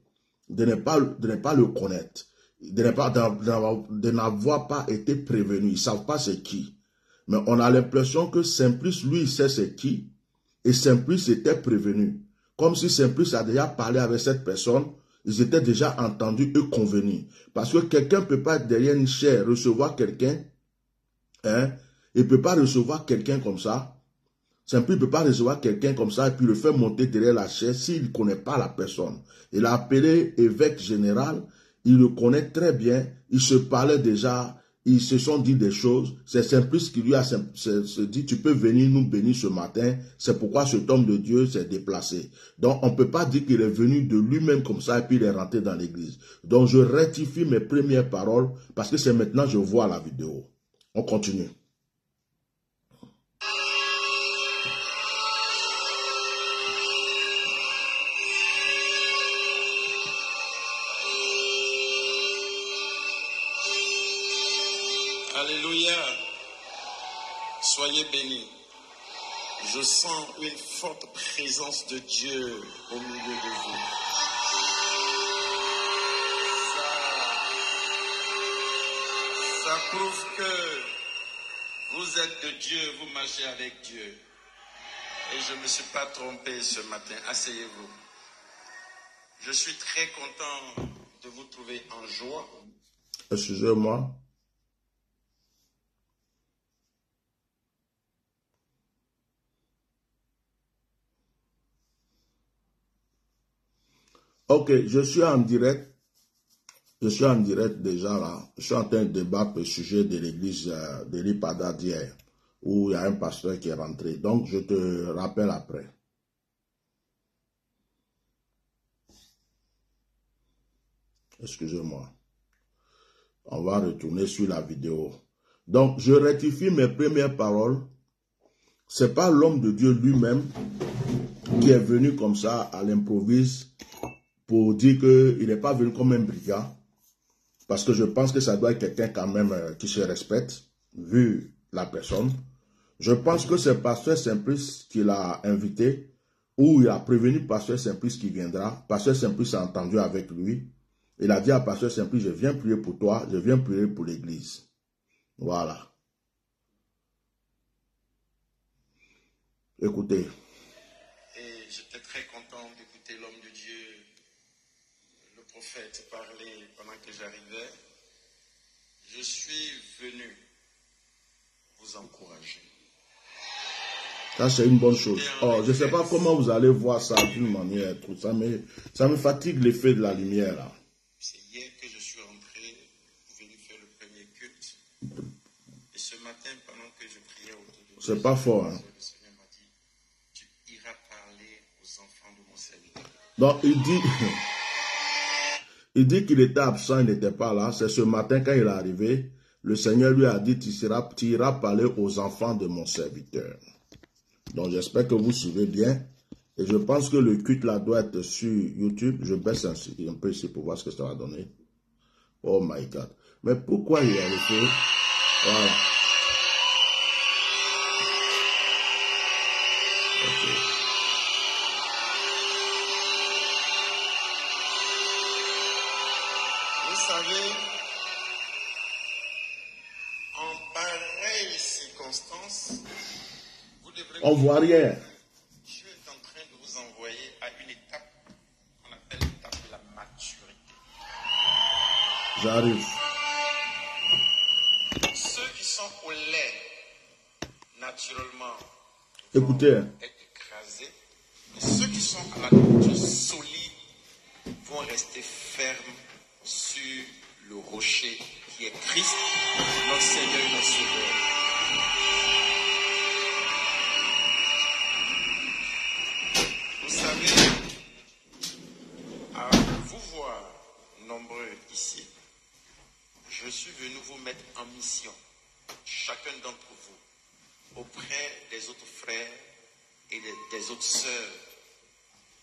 de ne pas le connaître, de n'avoir pas été prévenu. Ils ne savent pas c'est qui. Mais on a l'impression que Simplice, lui, il sait c'est qui. Et Simplice était prévenu. Comme si Simplice a déjà parlé avec cette personne, ils étaient déjà entendus et convenus. Parce que quelqu'un ne peut pas derrière une chair recevoir quelqu'un. Hein? Il ne peut pas recevoir quelqu'un comme ça. Simplice ne peut pas recevoir quelqu'un comme ça et puis le faire monter derrière la chair s'il ne connaît pas la personne. Il a appelé évêque général, il le connaît très bien, il se parlait déjà, ils se sont dit des choses. C'est Simplice qui lui a se dit, tu peux venir nous bénir ce matin. C'est pourquoi cet homme de Dieu s'est déplacé. Donc, on ne peut pas dire qu'il est venu de lui-même comme ça et puis il est rentré dans l'église. Donc, je rectifie mes premières paroles parce que c'est maintenant que je vois la vidéo. On continue. Alléluia. Soyez bénis. Je sens une forte présence de Dieu au milieu de vous. Ça prouve que vous êtes de Dieu, vous marchez avec Dieu. Et je ne me suis pas trompé ce matin. Asseyez-vous. Je suis très content de vous trouver en joie. Excusez-moi. Ok, je suis en direct. Je suis en direct déjà là. Je suis en train de débattre le sujet de l'église de l'Ipada d'hier, où il y a un pasteur qui est rentré. Donc, je te rappelle après. Excusez-moi. On va retourner sur la vidéo. Donc, je rectifie mes premières paroles. Ce n'est pas l'homme de Dieu lui-même qui est venu comme ça à l'improviste pour dire qu'il n'est pas venu comme un brigand. Parce que je pense que ça doit être quelqu'un quand même qui se respecte, vu la personne. Je pense que c'est Pasteur Simplice qui l'a invité, ou il a prévenu Pasteur Simplice qui viendra. Pasteur Simplice a entendu avec lui. Il a dit à Pasteur Simplice, je viens prier pour toi, je viens prier pour l'église. Voilà. Écoutez. Et j'étais très content d'écouter l'homme de Dieu, le prophète, parler pendant que j'arrivais. Je suis venu vous encourager. Ça, c'est une bonne chose. Oh, je ne sais pas comment vous allez voir ça d'une manière. Ça me fatigue l'effet de la lumière là. C'est hier que je suis rentré, venu faire le premier culte. Et ce matin, pendant que je priais autour de vous, c'est pas fort. Hein? Le Seigneur m'a dit, tu iras parler aux enfants de mon serviteur. Donc, il dit qu'il était absent, il n'était pas là. C'est ce matin quand il est arrivé, le Seigneur lui a dit, tu iras parler aux enfants de mon serviteur. Donc, j'espère que vous suivez bien. Et je pense que le culte là doit être sur YouTube. Je baisse un peu ici pour voir ce que ça va donner. Oh my God. Mais pourquoi il a fait? Voilà. Okay. Vous savez, en pareille circonstance, vous devrez... On voit rien. Dieu est en train de vous envoyer à une étape qu'on appelle l'étape de la maturité. J'arrive. Ceux qui sont au lait, naturellement, Écoutez. vont être écrasés. Et ceux qui sont à la nourriture solide vont rester fermes sur le rocher qui est Christ, notre Seigneur et notre Sauveur. Vous savez, à vous voir nombreux ici, je suis venu vous mettre en mission, chacun d'entre vous, auprès des autres frères et des autres sœurs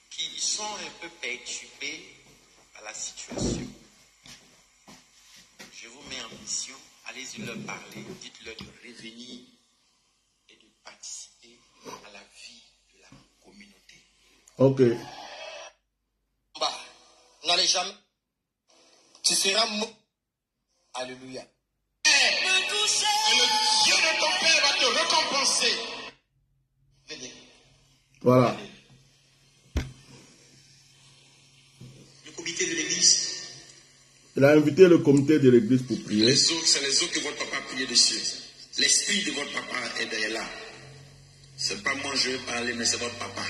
qui sont un peu perturbés à la situation. Je vous mets en mission, allez-y leur parler, dites-leur de revenir et de participer à la vie de la communauté. Ok. N'allez jamais. Tu seras mort. Alléluia. Et le Dieu de ton Père va te récompenser. Venez. Voilà. Le comité de l'église. Il a invité le comité de l'église pour prier. Les autres, c'est les autres que votre papa a prié dessus. L'esprit de votre papa est derrière là. C'est pas moi je vais parler, mais c'est votre papa.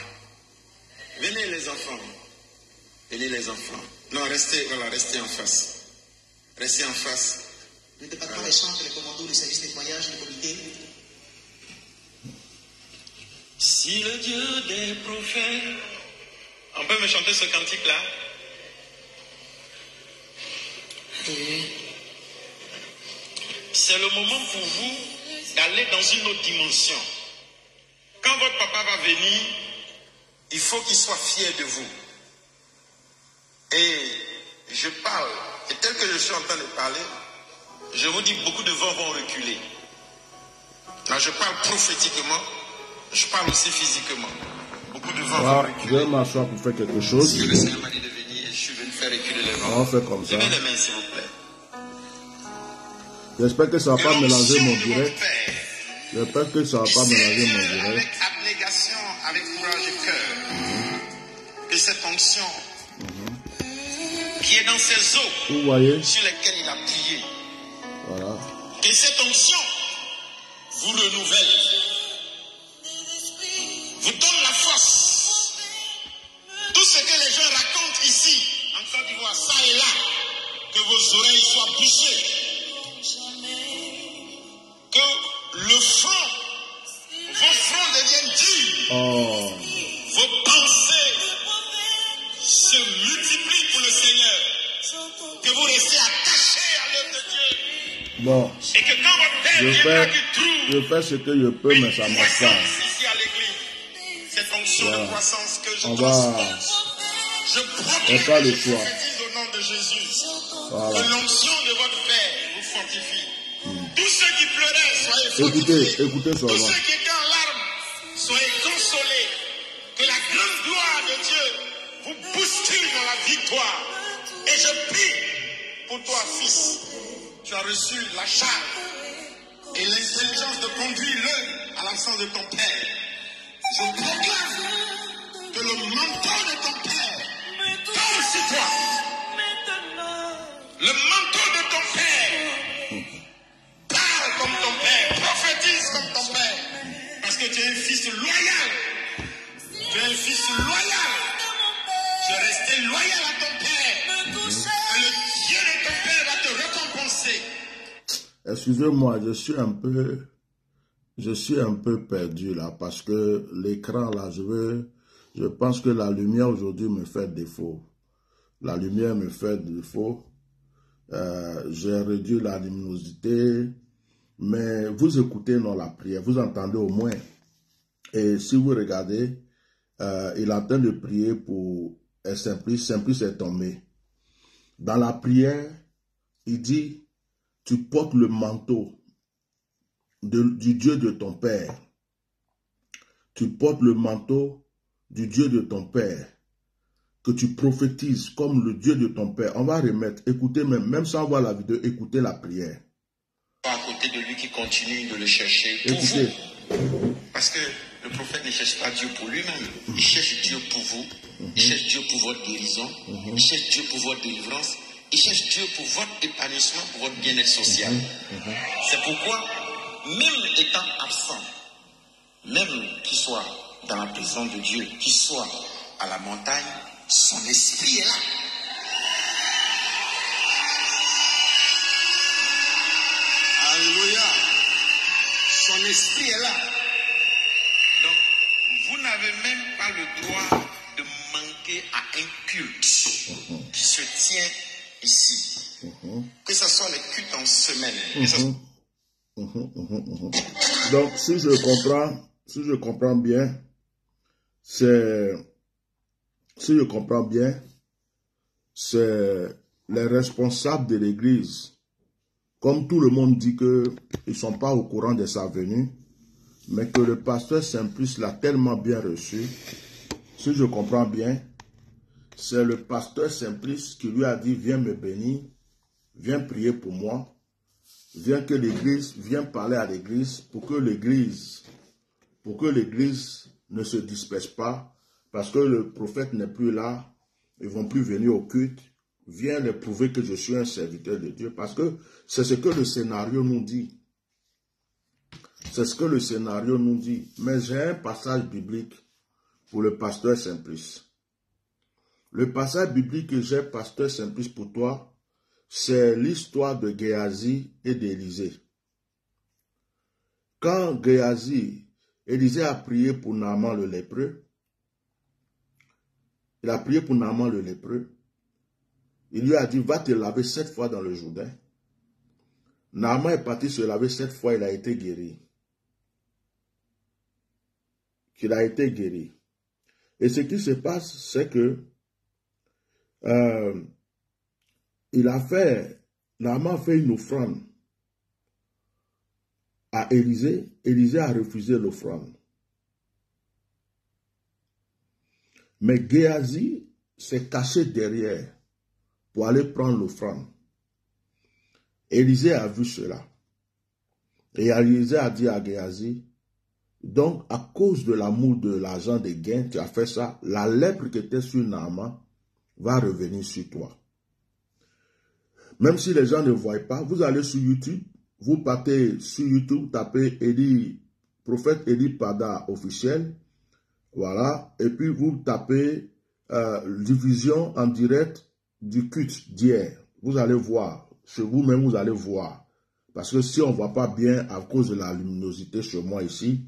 Venez les enfants. Venez les enfants. Non, restez en face. Restez en face. Le département des centres, les commandos, les services de nettoyage, les comités. Si le Dieu des prophètes... On peut me chanter ce cantique-là? C'est le moment pour vous d'aller dans une autre dimension. Quand votre papa va venir, il faut qu'il soit fier de vous. Et je parle, et tel que je suis en train de parler, je vous dis, beaucoup de vents vont reculer. Là, je parle prophétiquement, je parle aussi physiquement. Beaucoup de vents vont reculer. Je vais m'asseoir pour faire quelque chose. Si le Seigneur m'a dit de venir, je suis venu faire reculer les vents. On fait comme ça. Levez les mains, s'il vous plaît. J'espère que ça ne va pas mélanger mon L'onction de direct. votre Père, J'espère que ça ne va pas mélanger mon direct. avec abnégation, avec courage et cœur, que cette onction qui est dans ses eaux, Vous voyez? sur lesquelles il a prié, Voilà. que cette onction vous renouvelle, vous donne la force. Tout ce que les gens racontent ici, en Côte d'Ivoire, ça et là, que vos oreilles soient bouchées, que le front, vos fronts deviennent durs, Oh. vos pensées se multiplient pour le Seigneur, que vous restez attachés à l'œuvre de Dieu, Bon. et que quand votre Père viendra du trou, Je fais ce que je peux, mais ça ne marche pas. croissance ici à l'église, cette onction Voilà. de croissance que je On transpose, je On proclame fait et le je choix. prophétise au nom de Jésus, Voilà. que l'onction de votre Père vous fortifie. Tous ceux qui pleuraient, soyez fortifiés. Écoutez Tous seulement. ceux qui étaient en larmes, soyez consolés. Que la grande gloire de Dieu vous bouscule dans la victoire. Et je prie pour toi, fils. Tu as reçu la charge et l'intelligence de conduire l'œuvre à l'absence de ton père. Je proclame que le manteau de ton père tombe sur toi. Le manteau de ton père parle comme ton père, prophétise comme ton père. Parce que tu es un fils loyal. Tu es un fils loyal. Tu es resté loyal à ton père. Et le Dieu de ton père va te récompenser. Excusez-moi, je suis un peu perdu là parce que l'écran là, je pense que la lumière aujourd'hui me fait défaut. La lumière me fait défaut. J'ai réduit la luminosité, mais vous écoutez dans la prière, vous entendez au moins. Et si vous regardez, il est en train de prier pour Simplice. Simplice est tombé. Dans la prière, il dit, tu portes le manteau du Dieu de ton Père. Tu portes le manteau du Dieu de ton Père. Que tu prophétises comme le Dieu de ton Père. On va remettre, écoutez même sans voir la vidéo, écoutez la prière. À côté de lui qui continue de le chercher pour Écoutez. vous. Parce que le prophète ne cherche pas Dieu pour lui-même. Il cherche Dieu pour vous. Il cherche Dieu pour votre guérison. Il cherche Dieu pour votre délivrance. Il cherche Dieu pour votre épanouissement, pour votre bien-être social. C'est pourquoi, même étant absent, même qu'il soit dans la présence de Dieu, qu'il soit à la montagne, son esprit est là. Alléluia. Son esprit est là. Donc, vous n'avez même pas le droit de manquer à un culte qui se tient ici. Que ce soit les cultes en semaine. Donc, si je comprends bien, c'est les responsables de l'église. Comme tout le monde dit qu'ils ne sont pas au courant de sa venue, mais que le pasteur Simplice l'a tellement bien reçu, si je comprends bien, c'est le pasteur Simplice qui lui a dit, viens me bénir, viens prier pour moi, viens parler à l'église pour que l'église ne se disperse pas, parce que le prophète n'est plus là, ils ne vont plus venir au culte. Viens leur prouver que je suis un serviteur de Dieu, parce que c'est ce que le scénario nous dit. C'est ce que le scénario nous dit. Mais j'ai un passage biblique pour le pasteur Simplice. Le passage biblique que j'ai, pasteur Simplice, pour toi, c'est l'histoire de Géasi et d'Élisée. Quand Géasi, Élisée a prié pour Naaman le lépreux, il a prié pour Naaman le lépreux, il lui a dit, va te laver 7 fois dans le Jourdain. Naaman est parti se laver 7 fois, il a été guéri. Il a été guéri. Et ce qui se passe, c'est que Naaman a fait une offrande à Élisée. Élisée a refusé l'offrande. Mais Géasi s'est caché derrière pour aller prendre l'offrande. Élisée a vu cela. Et Élisée a dit à Géasi, donc à cause de l'amour de l'argent des gains, tu as fait ça, la lèpre qui était sur Naaman va revenir sur toi. Même si les gens ne voient pas, vous allez sur YouTube, vous partez sur YouTube, tapez prophète Eli Pada officiel, voilà, et puis vous tapez diffusion en direct du culte d'hier. Vous allez voir, chez vous-même vous allez voir. Parce que si on ne voit pas bien à cause de la luminosité chez moi ici,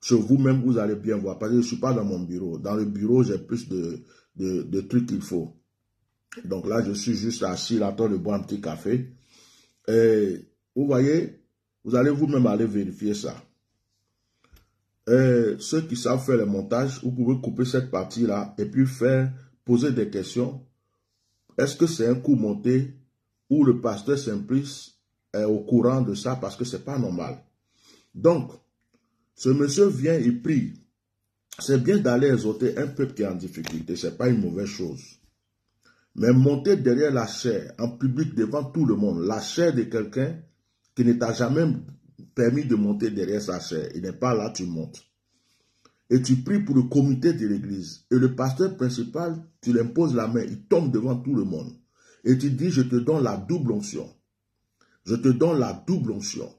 chez vous-même vous allez bien voir. Parce que je ne suis pas dans mon bureau. Dans le bureau, j'ai plus de trucs qu'il faut. Donc là, je suis juste assis là, en train de boire un petit café. Et vous voyez, vous allez vous-même aller vérifier ça. Ceux qui savent faire le montage, vous pouvez couper cette partie-là et puis poser des questions. Est-ce que c'est un coup monté ou le pasteur Simplice est au courant de ça parce que ce n'est pas normal? Donc, ce monsieur vient et prie. C'est bien d'aller exhorter un peuple qui est en difficulté, ce n'est pas une mauvaise chose. Mais monter derrière la chair, en public, devant tout le monde, la chair de quelqu'un qui ne t'a jamais permis de monter derrière sa chair, il n'est pas là, tu montes. Et tu pries pour le comité de l'église. Et le pasteur principal, tu l'imposes la main, il tombe devant tout le monde. Et tu dis, je te donne la double onction. Je te donne la double onction.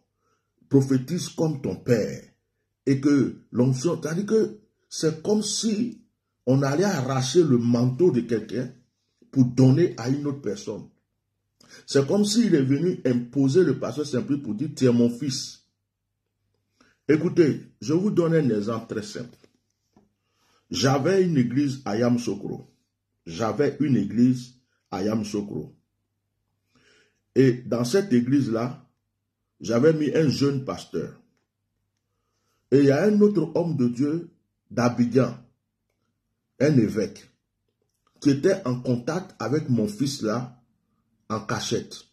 Prophétise comme ton père. Et que l'onction, c'est-à-dire que c'est comme si on allait arracher le manteau de quelqu'un pour donner à une autre personne. C'est comme s'il est venu imposer le pasteur simple pour dire, tu es mon fils. Écoutez, je vous donne un exemple très simple. J'avais une église à Yamoussoukro. Et dans cette église-là, j'avais mis un jeune pasteur. Et il y a un autre homme de Dieu d'Abidjan, un évêque, qui était en contact avec mon fils là, en cachette.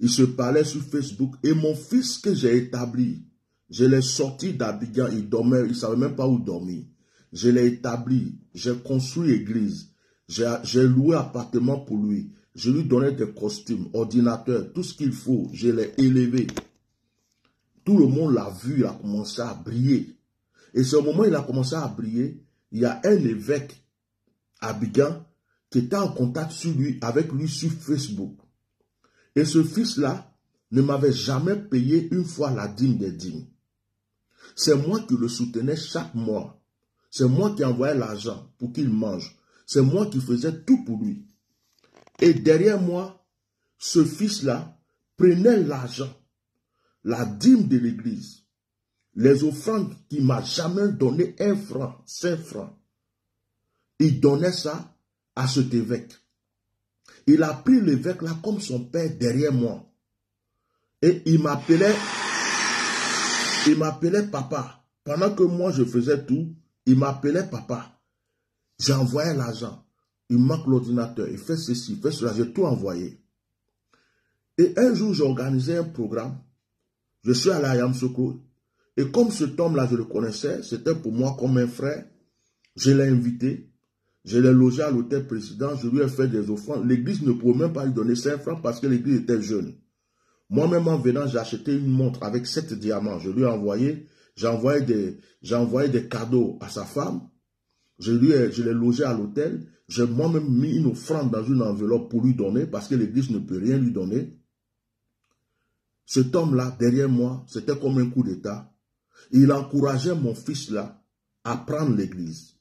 Il se parlait sur Facebook et mon fils que j'ai établi, je l'ai sorti d'Abidjan, il dormait, il ne savait même pas où dormir. Je l'ai établi, j'ai construit église, j'ai loué appartement pour lui, je lui donnais des costumes, ordinateurs, tout ce qu'il faut, je l'ai élevé. Tout le monde l'a vu, il a commencé à briller. Et c'est au moment où il a commencé à briller, il y a un évêque à Abidjan qui était en contact avec lui sur Facebook. Et ce fils-là ne m'avait jamais payé une fois la dîme des dîmes. C'est moi qui le soutenais chaque mois. C'est moi qui envoyais l'argent pour qu'il mange. C'est moi qui faisais tout pour lui. Et derrière moi, ce fils-là prenait l'argent, la dîme de l'église, les offrandes qu'il ne m'a jamais donné 1 franc, 5 francs. Il donnait ça à cet évêque. Il a pris l'évêque là comme son père derrière moi. Et il m'appelait papa. Pendant que moi je faisais tout, il m'appelait papa. J'envoyais l'argent. Il manque l'ordinateur. Il fait ceci, il fait cela. J'ai tout envoyé. Et un jour, j'ai organisé un programme. Je suis allé à Yamoussoukro. Et comme cet homme-là, je le connaissais, c'était pour moi comme un frère. Je l'ai invité. Je l'ai logé à l'hôtel président. Je lui ai fait des offrandes. L'église ne pouvait même pas lui donner 5 francs parce que l'église était jeune. Moi-même, en venant, j'ai acheté une montre avec 7 diamants. Je lui ai envoyé. J'ai envoyé des cadeaux à sa femme. Je l'ai logé à l'hôtel. J'ai moi-même mis une offrande dans une enveloppe pour lui donner parce que l'église ne peut rien lui donner. Cet homme-là, derrière moi, c'était comme un coup d'état. Il encourageait mon fils-là à prendre l'église.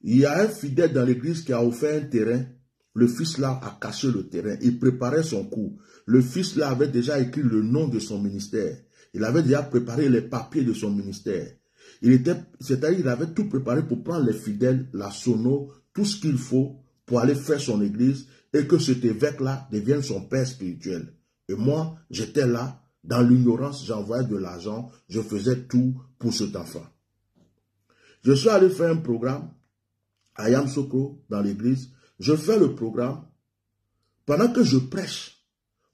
Il y a un fidèle dans l'église qui a offert un terrain le fils là a caché le terrain. Il préparait son coup. Le fils là avait déjà écrit le nom de son ministère. Il avait déjà préparé les papiers de son ministère. C'est-à-dire qu'il avait tout préparé pour prendre les fidèles, la sono, tout ce qu'il faut pour aller faire son église et que cet évêque-là devienne son père spirituel. Et moi, j'étais là, dans l'ignorance, j'envoyais de l'argent, je faisais tout pour cet enfant. Je suis allé faire un programme à Yamsoko, dans l'église. Je fais le programme. Pendant que je prêche,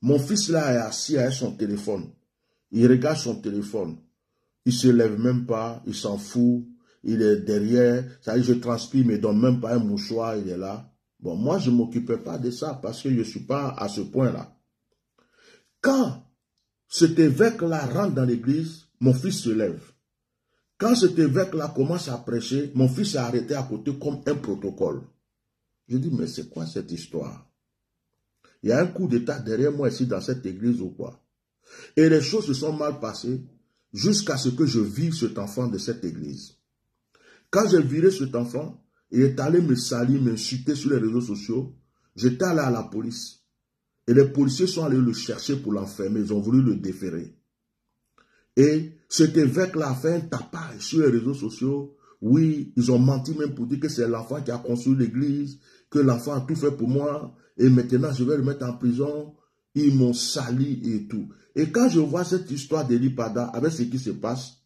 mon fils là est assis avec son téléphone. Il regarde son téléphone. Il ne se lève même pas, il s'en fout. Il est derrière. Ça dit, je transpire, mais il ne donne même pas un mouchoir, il est là. Bon, moi, je ne m'occupais pas de ça parce que je ne suis pas à ce point-là. Quand cet évêque-là rentre dans l'église, mon fils se lève. Quand cet évêque-là commence à prêcher, mon fils est arrêté à côté comme un protocole. Je dis, mais c'est quoi cette histoire? Il y a un coup d'état derrière moi ici dans cette église ou quoi? Et les choses se sont mal passées jusqu'à ce que je vive cet enfant de cette église. Quand j'ai viré cet enfant, il est allé me salir, m'insulter sur les réseaux sociaux. J'étais allé à la police. Et les policiers sont allés le chercher pour l'enfermer. Ils ont voulu le déférer. Et cet évêque-là a fait un tapage sur les réseaux sociaux. Oui, ils ont menti même pour dire que c'est l'enfant qui a construit l'église, que l'enfant a tout fait pour moi, et maintenant je vais le mettre en prison. Ils m'ont sali et tout. Et quand je vois cette histoire d'Eli Pada, avec ce qui se passe,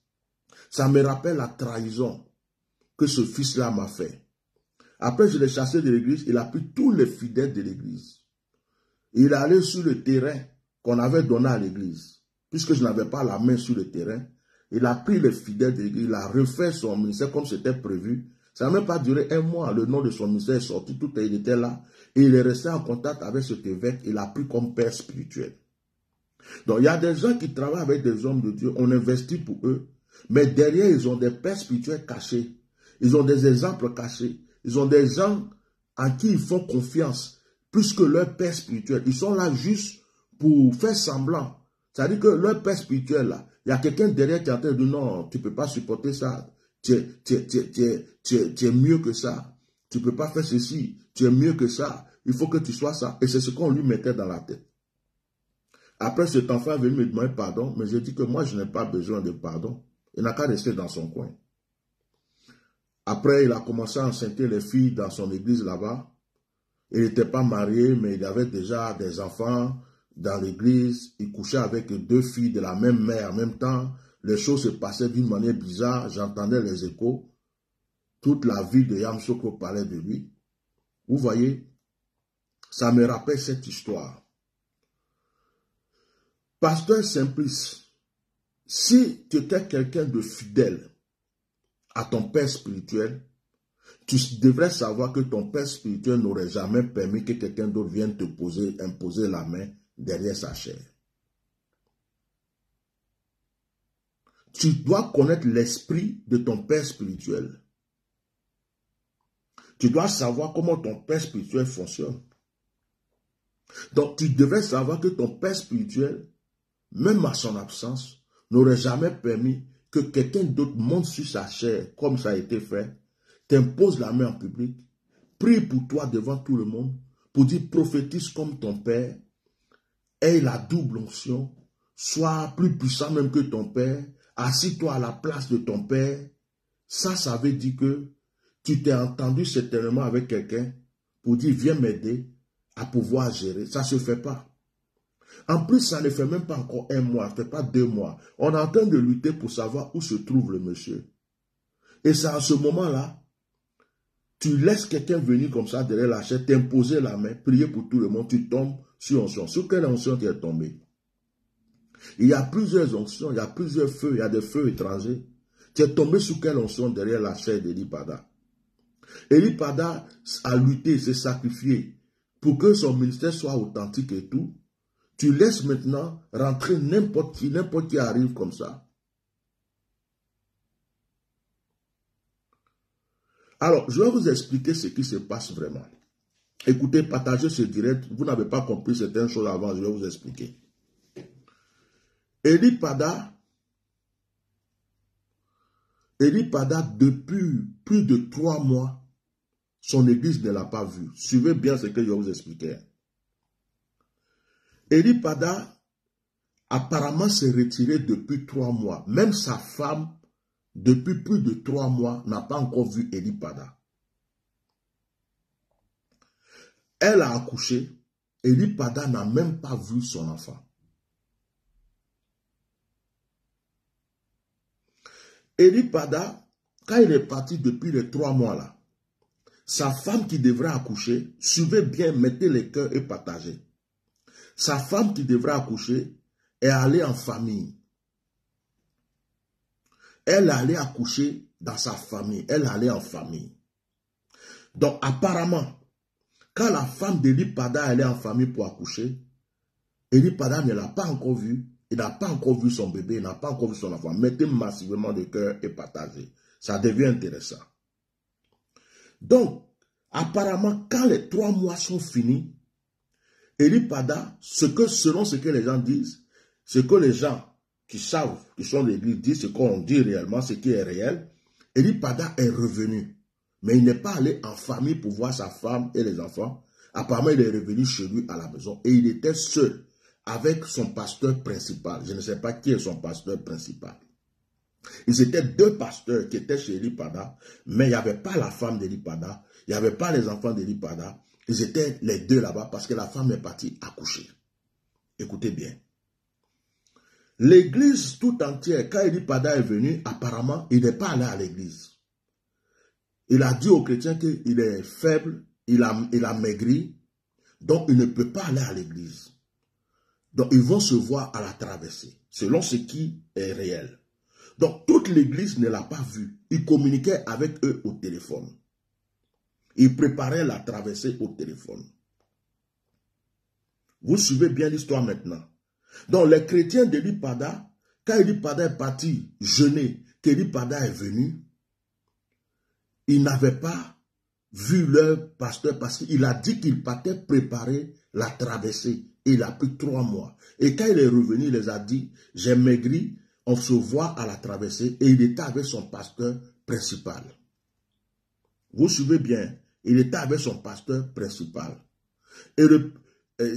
ça me rappelle la trahison que ce fils-là m'a fait. Après, je l'ai chassé de l'église, il a pris tous les fidèles de l'église. Il est allé sur le terrain qu'on avait donné à l'église. Puisque je n'avais pas la main sur le terrain, il a pris les fidèles de l'église, il a refait son ministère comme c'était prévu. Ça n'a même pas duré un mois, le nom de son ministère est sorti, tout il était là. Et il est resté en contact avec cet évêque, il l'a pris comme père spirituel. Donc il y a des gens qui travaillent avec des hommes de Dieu, on investit pour eux, mais derrière ils ont des pères spirituels cachés, ils ont des exemples cachés, ils ont des gens en qui ils font confiance, plus que leur père spirituel. Ils sont là juste pour faire semblant. C'est-à-dire que leur père spirituel, là, il y a quelqu'un derrière qui est en train de dire non, tu ne peux pas supporter ça, tu es mieux que ça, tu ne peux pas faire ceci, tu es mieux que ça, il faut que tu sois ça. Et c'est ce qu'on lui mettait dans la tête. Après, cet enfant est venu me demander pardon, mais j'ai dit que moi, je n'ai pas besoin de pardon. Il n'a qu'à rester dans son coin. Après, il a commencé à enceinter les filles dans son église là-bas. Il n'était pas marié, mais il avait déjà des enfants dans l'église. Il couchait avec 2 filles de la même mère en même temps. Les choses se passaient d'une manière bizarre. J'entendais les échos. Toute la ville de Yamsoko parlait de lui. Vous voyez, ça me rappelle cette histoire. Pasteur Simplice, si tu étais quelqu'un de fidèle à ton père spirituel, tu devrais savoir que ton père spirituel n'aurait jamais permis que quelqu'un d'autre vienne te imposer la main derrière sa chair. Tu dois connaître l'esprit de ton père spirituel. Tu dois savoir comment ton père spirituel fonctionne. Donc, tu devrais savoir que ton père spirituel, même à son absence, n'aurait jamais permis que quelqu'un d'autre monte sur sa chair, comme ça a été fait, t'impose la main en public, prie pour toi devant tout le monde, pour dire prophétise comme ton père, aie la double onction, sois plus puissant même que ton père, assis-toi à la place de ton père. Ça veut dire que tu t'es entendu certainement avec quelqu'un pour dire viens m'aider à pouvoir gérer. Ça ne se fait pas. En plus, ça ne fait même pas encore 1 mois, ça ne fait pas 2 mois. On est en train de lutter pour savoir où se trouve le monsieur. Et c'est à ce moment-là, tu laisses quelqu'un venir comme ça derrière la chaise, t'imposer la main, prier pour tout le monde, tu tombes sur onction. Sur quelle onction tu es tombé? Il y a plusieurs onctions, il y a plusieurs feux, il y a des feux étrangers. Tu es tombé sous quelle onction derrière la chaise d'Eli Pada? Eli Pada a lutté, s'est sacrifié pour que son ministère soit authentique et tout. Tu laisses maintenant rentrer n'importe qui arrive comme ça. Alors, je vais vous expliquer ce qui se passe vraiment. Écoutez, partagez ce direct. Vous n'avez pas compris certaines choses avant, je vais vous expliquer. Eli Pada, depuis plus de 3 mois, son église ne l'a pas vu. Suivez bien ce que je vais vous expliquer. Eli Pada, apparemment, s'est retiré depuis 3 mois. Même sa femme, depuis plus de 3 mois, n'a pas encore vu Eli Pada. Elle a accouché. Eli Pada n'a même pas vu son enfant. Eli Pada, quand il est parti depuis les 3 mois là, sa femme qui devrait accoucher, suivez bien, mettez les cœurs et partagez. Sa femme qui devrait accoucher est allée en famille. Elle allait accoucher dans sa famille. Elle allait en famille. Donc apparemment, quand la femme d'Eli Pada allait en famille pour accoucher, Eli Pada ne l'a pas encore vu. Il n'a pas encore vu son bébé. Il n'a pas encore vu son enfant. Mettez massivement de cœur et partagez. Ça devient intéressant. Donc, apparemment, quand les 3 mois sont finis, Eli Pada, selon ce que les gens disent, ce que les gens qui savent, qui sont l'église, disent, ce qu'on dit réellement, ce qui est réel, Eli Pada est revenu. Mais il n'est pas allé en famille pour voir sa femme et les enfants. Apparemment, il est revenu chez lui à la maison et il était seul avec son pasteur principal. Je ne sais pas qui est son pasteur principal. Ils étaient 2 pasteurs qui étaient chez Eli Pada, mais il n'y avait pas la femme d'Eli Pada, il n'y avait pas les enfants d'Eli Pada. Ils étaient les 2 là-bas parce que la femme est partie accoucher. Écoutez bien. L'église tout entière, quand Eli Pada est venu, apparemment, il n'est pas allé à l'église. Il a dit aux chrétiens qu'il est faible, il a maigri, donc il ne peut pas aller à l'église. Donc ils vont se voir à la traversée, selon ce qui est réel. Donc toute l'église ne l'a pas vu. Il communiquait avec eux au téléphone. Il préparait la traversée au téléphone. Vous suivez bien l'histoire maintenant. Donc les chrétiens d'Eli Pada, quand Eli Pada est parti jeûner, qu'Eli Pada est venu, ils n'avaient pas vu leur pasteur parce qu'il a dit qu'il partait préparer la traversée. Et il a pris 3 mois. Et quand il est revenu, il les a dit, j'ai maigri, on se voit à la traversée. Et il était avec son pasteur principal. Vous suivez bien, il était avec son pasteur principal. Et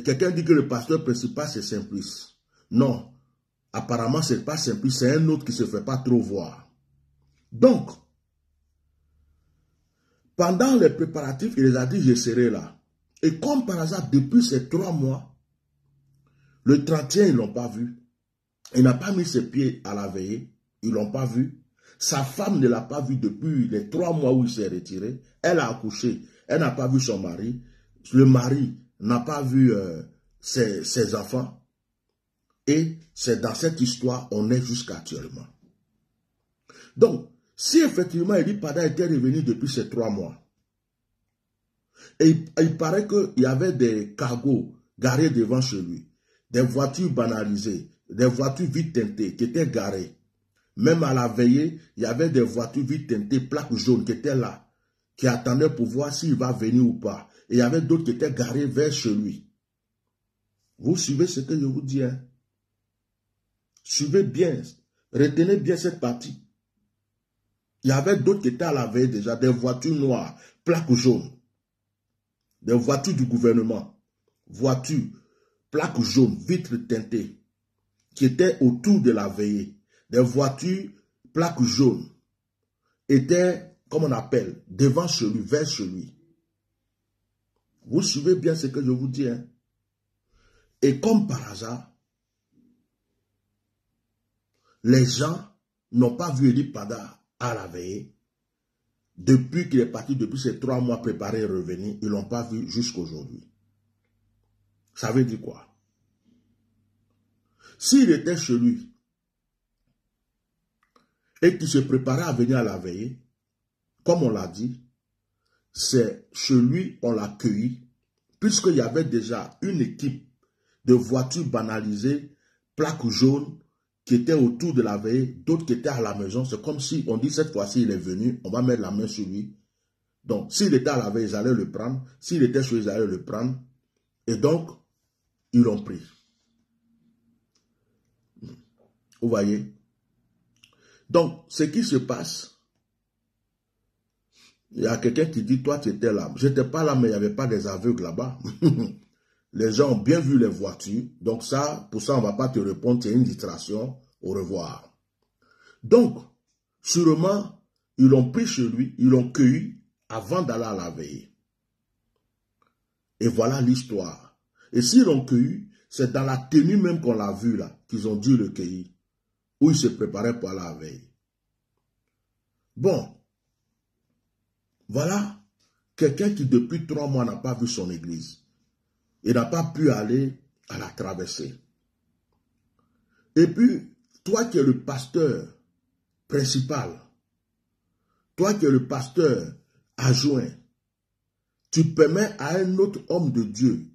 quelqu'un dit que le pasteur principal, c'est Simplice. Non, apparemment, ce n'est pas Simplice, c'est un autre qui ne se fait pas trop voir. Donc, pendant les préparatifs, il les a dit, je serai là. Et comme par hasard, depuis ces 3 mois, le 31, ils ne l'ont pas vu. Il n'a pas mis ses pieds à la veillée. Ils ne l'ont pas vu. Sa femme ne l'a pas vu depuis les 3 mois où il s'est retiré. Elle a accouché. Elle n'a pas vu son mari. Le mari n'a pas vu ses enfants. Et c'est dans cette histoire on est jusqu'à actuellement. Donc, si effectivement Eli Pada était revenu depuis ces 3 mois, et il paraît qu'il y avait des cargos garés devant chez lui, des voitures banalisées, des voitures vides teintées qui étaient garées. Même à la veillée, il y avait des voitures vides teintées, plaques jaunes qui étaient là, qui attendaient pour voir s'il va venir ou pas. Et il y avait d'autres qui étaient garés vers chez lui. Vous suivez ce que je vous dis, hein? Suivez bien, retenez bien cette partie. Il y avait d'autres qui étaient à la veille déjà, des voitures noires, plaques jaunes, des voitures du gouvernement, voitures, plaques jaunes, vitres teintées, qui étaient autour de la veillée. Des voitures, plaques jaunes, étaient, comme on appelle, devant chez lui, vers chez lui. Vous suivez bien ce que je vous dis, hein? Et comme par hasard, les gens n'ont pas vu Eli Pada à la veillée. Depuis qu'il est parti, depuis ces 3 mois préparés et revenus, ils ne l'ont pas vu jusqu'aujourd'hui. Ça veut dire quoi? S'il était chez lui et qu'il se préparait à venir à la veillée, comme on l'a dit, c'est chez lui on l'a accueilli, puisqu'il y avait déjà une équipe de voitures banalisées, plaques jaunes, qui étaient autour de la veillée, d'autres qui étaient à la maison. C'est comme si on dit cette fois-ci il est venu, on va mettre la main sur lui. Donc s'il était à la veillée, ils allaient le prendre. S'il était chez eux, ils allaient le prendre. Et donc, ils l'ont pris. Vous voyez? Donc, ce qui se passe, Il y a quelqu'un qui dit, toi tu étais là. Je n'étais pas là, mais il n'y avait pas des aveugles là-bas. Les gens ont bien vu les voitures. Donc ça, pour ça, on ne va pas te répondre, c'est une distraction. Au revoir. Donc, sûrement, ils l'ont pris chez lui, ils l'ont cueilli avant d'aller à la veille. Et voilà l'histoire. Et s'ils l'ont cueilli, c'est dans la tenue même qu'on l'a vu là, qu'ils ont dû le cueillir, où il se préparait pour aller à la veille. Bon, voilà quelqu'un qui depuis 3 mois n'a pas vu son église. Il n'a pas pu aller à la traversée. Et puis, toi qui es le pasteur principal, toi qui es le pasteur adjoint, tu permets à un autre homme de Dieu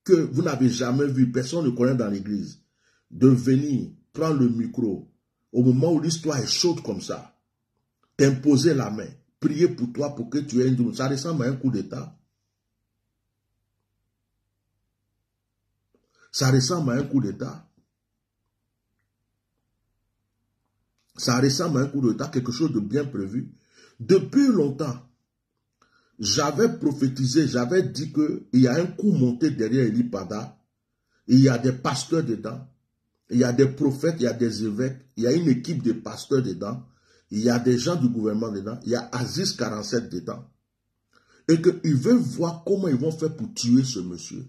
que vous n'avez jamais vu, personne ne connaît dans l'église, de venir prendre le micro au moment où l'histoire est chaude comme ça, t'imposer la main, prier pour toi pour que tu aies une... Ça ressemble à un coup d'État. Ça ressemble à un coup d'État. Ça ressemble à un coup d'État, quelque chose de bien prévu. Depuis longtemps, j'avais prophétisé, j'avais dit qu'il y a un coup monté derrière Eli Pada. Il y a des pasteurs dedans. Il y a des prophètes, il y a des évêques. Il y a une équipe de pasteurs dedans. Il y a des gens du gouvernement dedans. Il y a Aziz 47 dedans. Et qu'ils veulent voir comment ils vont faire pour tuer ce monsieur.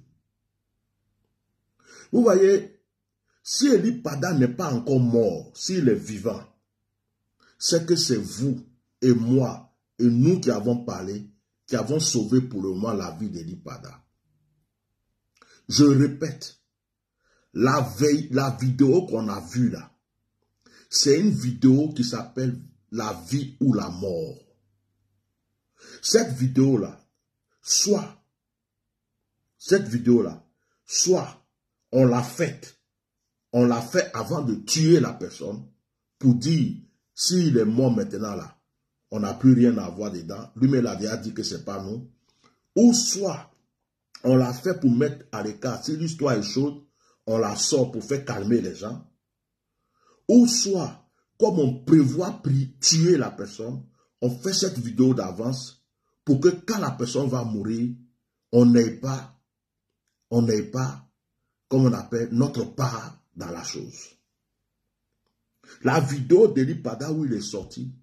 Vous voyez, si Eli Pada n'est pas encore mort, s'il est vivant, c'est que c'est vous et moi et nous qui avons parlé, qui avons sauvé pour le moment la vie d'Eli Pada. Je répète, la vidéo qu'on a vue là, c'est une vidéo qui s'appelle La vie ou la mort. Cette vidéo-là, soit on l'a fait avant de tuer la personne pour dire, s'il est mort maintenant là, on n'a plus rien à voir dedans. Lui-même a déjà dit que ce n'est pas nous. Ou soit, on l'a fait pour mettre à l'écart. Si l'histoire est chaude, on la sort pour faire calmer les gens. Ou soit, comme on prévoit tuer la personne, on fait cette vidéo d'avance pour que quand la personne va mourir, on n'ait pas, comme on appelle, notre part dans la chose. La vidéo d'Eli Pada où il est sorti,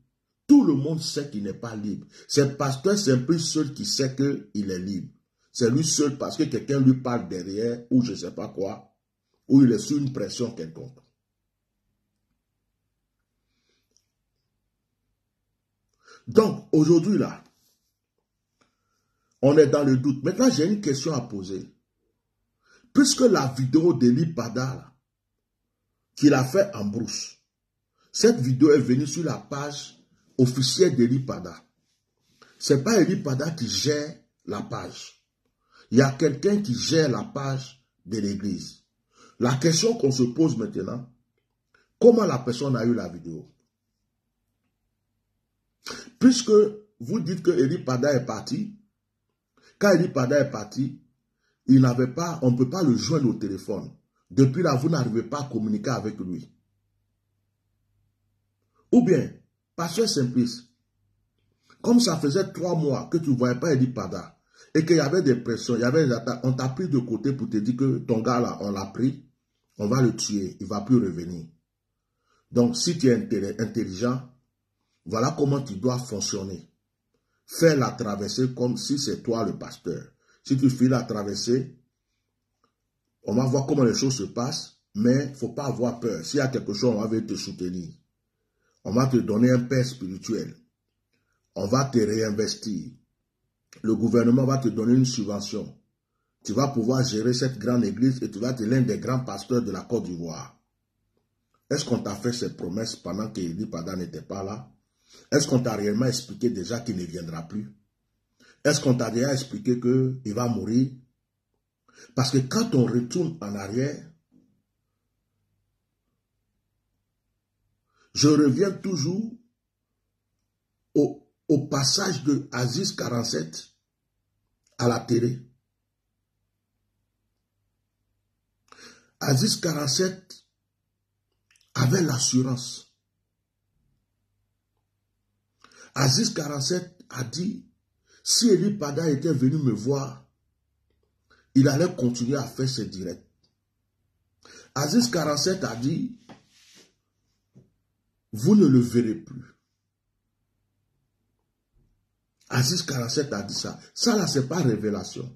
tout le monde sait qu'il n'est pas libre. C'est pasteur Simple seul qui sait qu'il est libre. C'est lui seul parce que quelqu'un lui parle derrière ou je ne sais pas quoi, ou il est sous une pression quelconque. Donc, aujourd'hui là, on est dans le doute. Maintenant, j'ai une question à poser. Puisque la vidéo d'Eli Pada, qu'il a fait en brousse, cette vidéo est venue sur la page officielle d'Eli Pada. Ce n'est pas Eli Pada qui gère la page. Il y a quelqu'un qui gère la page de l'église. La question qu'on se pose maintenant, comment la personne a eu la vidéo? Puisque vous dites que Eli Pada est parti, quand Eli Pada est parti, il n'avait pas, on ne peut pas le joindre au téléphone. Depuis là, vous n'arrivez pas à communiquer avec lui. Ou bien, pasteur Simplice, comme ça faisait 3 mois que tu ne voyais pas Eli Pada, et qu'il y avait des pressions, il y avait des attaques, on t'a pris de côté pour te dire que ton gars là, on l'a pris, on va le tuer, il ne va plus revenir. Donc, si tu es intelligent, voilà comment tu dois fonctionner. Fais la traversée comme si c'est toi le pasteur. Si tu fais la traversée, on va voir comment les choses se passent, mais il ne faut pas avoir peur. S'il y a quelque chose, on va te soutenir. On va te donner un père spirituel. On va te réinvestir. Le gouvernement va te donner une subvention. Tu vas pouvoir gérer cette grande église et tu vas être l'un des grands pasteurs de la Côte d'Ivoire. Est-ce qu'on t'a fait ces promesses pendant que Eli Pada n'était pas là? Est-ce qu'on t'a réellement expliqué déjà qu'il ne viendra plus? Est-ce qu'on t'a déjà expliqué qu'il va mourir? Parce que quand on retourne en arrière, je reviens toujours au passage de Aziz 47 à la télé. Aziz 47 avait l'assurance. Aziz 47 a dit, si Eli Pada était venu me voir, il allait continuer à faire ses directs. Aziz 47 a dit, vous ne le verrez plus. Aziz 47 a dit ça. Ça là, c'est pas révélation.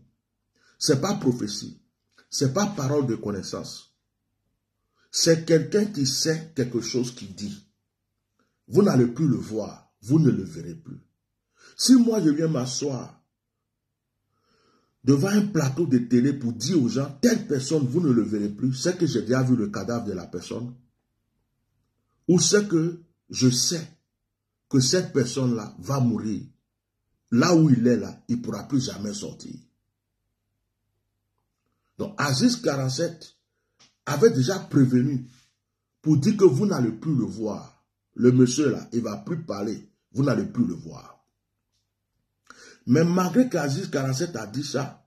C'est pas prophétie. C'est pas parole de connaissance. C'est quelqu'un qui sait quelque chose qui dit. Vous n'allez plus le voir. Vous ne le verrez plus. Si moi je viens m'asseoir devant un plateau de télé pour dire aux gens, telle personne, vous ne le verrez plus, c'est que j'ai déjà vu le cadavre de la personne. Ou c'est que je sais que cette personne-là va mourir. Là où il est là, il ne pourra plus jamais sortir. Donc Aziz 47 avait déjà prévenu pour dire que vous n'allez plus le voir. Le monsieur là, il ne va plus parler. Vous n'allez plus le voir. Mais malgré qu'Aziz 47 a dit ça,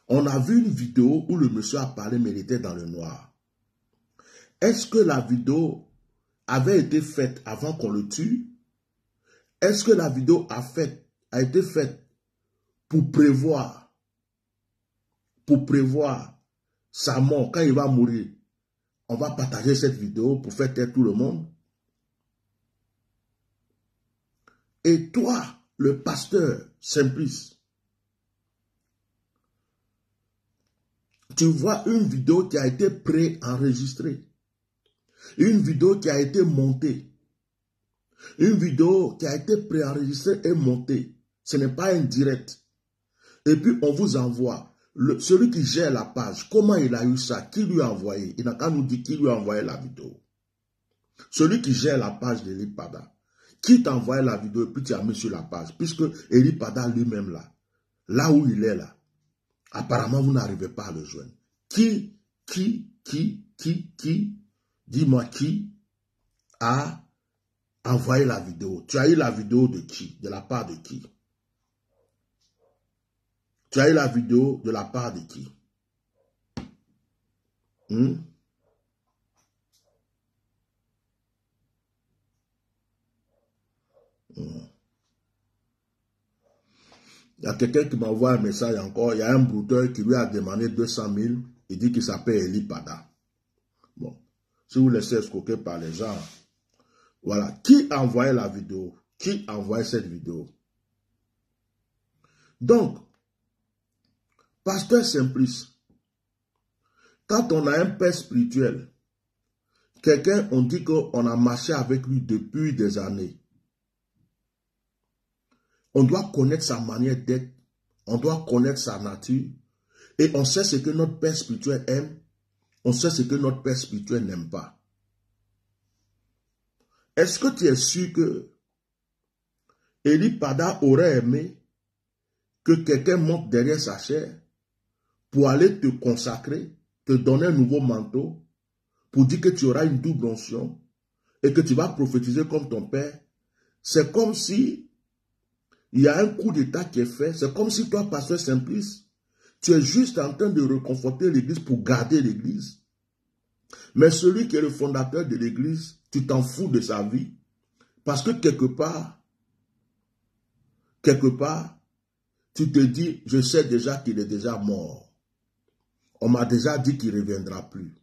on a vu une vidéo où le monsieur a parlé, mais il était dans le noir. Est-ce que la vidéo avait été faite avant qu'on le tue? Est-ce que la vidéo a été faite pour prévoir sa mort quand il va mourir? On va partager cette vidéo pour faire taire tout le monde. Et toi, le pasteur Simplice, tu vois une vidéo qui a été pré-enregistrée, une vidéo qui a été montée, une vidéo qui a été préenregistrée et montée. Ce n'est pas un direct. Et puis on vous envoie. Celui qui gère la page, comment il a eu ça? Qui lui a envoyé? Il n'a qu'à nous dire qui lui a envoyé la vidéo. Celui qui gère la page d'Eli Pada. Qui t'a envoyé la vidéo et puis tu as mis sur la page? Puisque Eli Pada lui-même là où il est là, apparemment vous n'arrivez pas à le joindre. Qui, dis-moi qui a envoyé la vidéo? Tu as eu la vidéo de qui? De la part de qui? Tu as eu la vidéo de la part de qui? Il y a quelqu'un qui m'envoie un message encore. Il y a un brouteur qui lui a demandé 200 000. Il dit qu'il s'appelle Eli Pada. Bon, si vous laissez escroquer par les gens, voilà. Qui a envoyé la vidéo? Qui a envoyé cette vidéo? Donc, pasteur Simplice, quand on a un père spirituel, quelqu'un, on dit qu'on a marché avec lui depuis des années. On doit connaître sa manière d'être, on doit connaître sa nature, et on sait ce que notre père spirituel aime, on sait ce que notre père spirituel n'aime pas. Est-ce que tu es sûr que Eli Pada aurait aimé que quelqu'un monte derrière sa chair pour aller te consacrer, te donner un nouveau manteau, pour dire que tu auras une double onction et que tu vas prophétiser comme ton père? C'est comme si il y a un coup d'état qui est fait. C'est comme si toi, pasteur Simplice, tu es juste en train de reconforter l'église pour garder l'église. Mais celui qui est le fondateur de l'église, tu t'en fous de sa vie. Parce que quelque part, tu te dis, je sais déjà qu'il est déjà mort. On m'a déjà dit qu'il ne reviendra plus.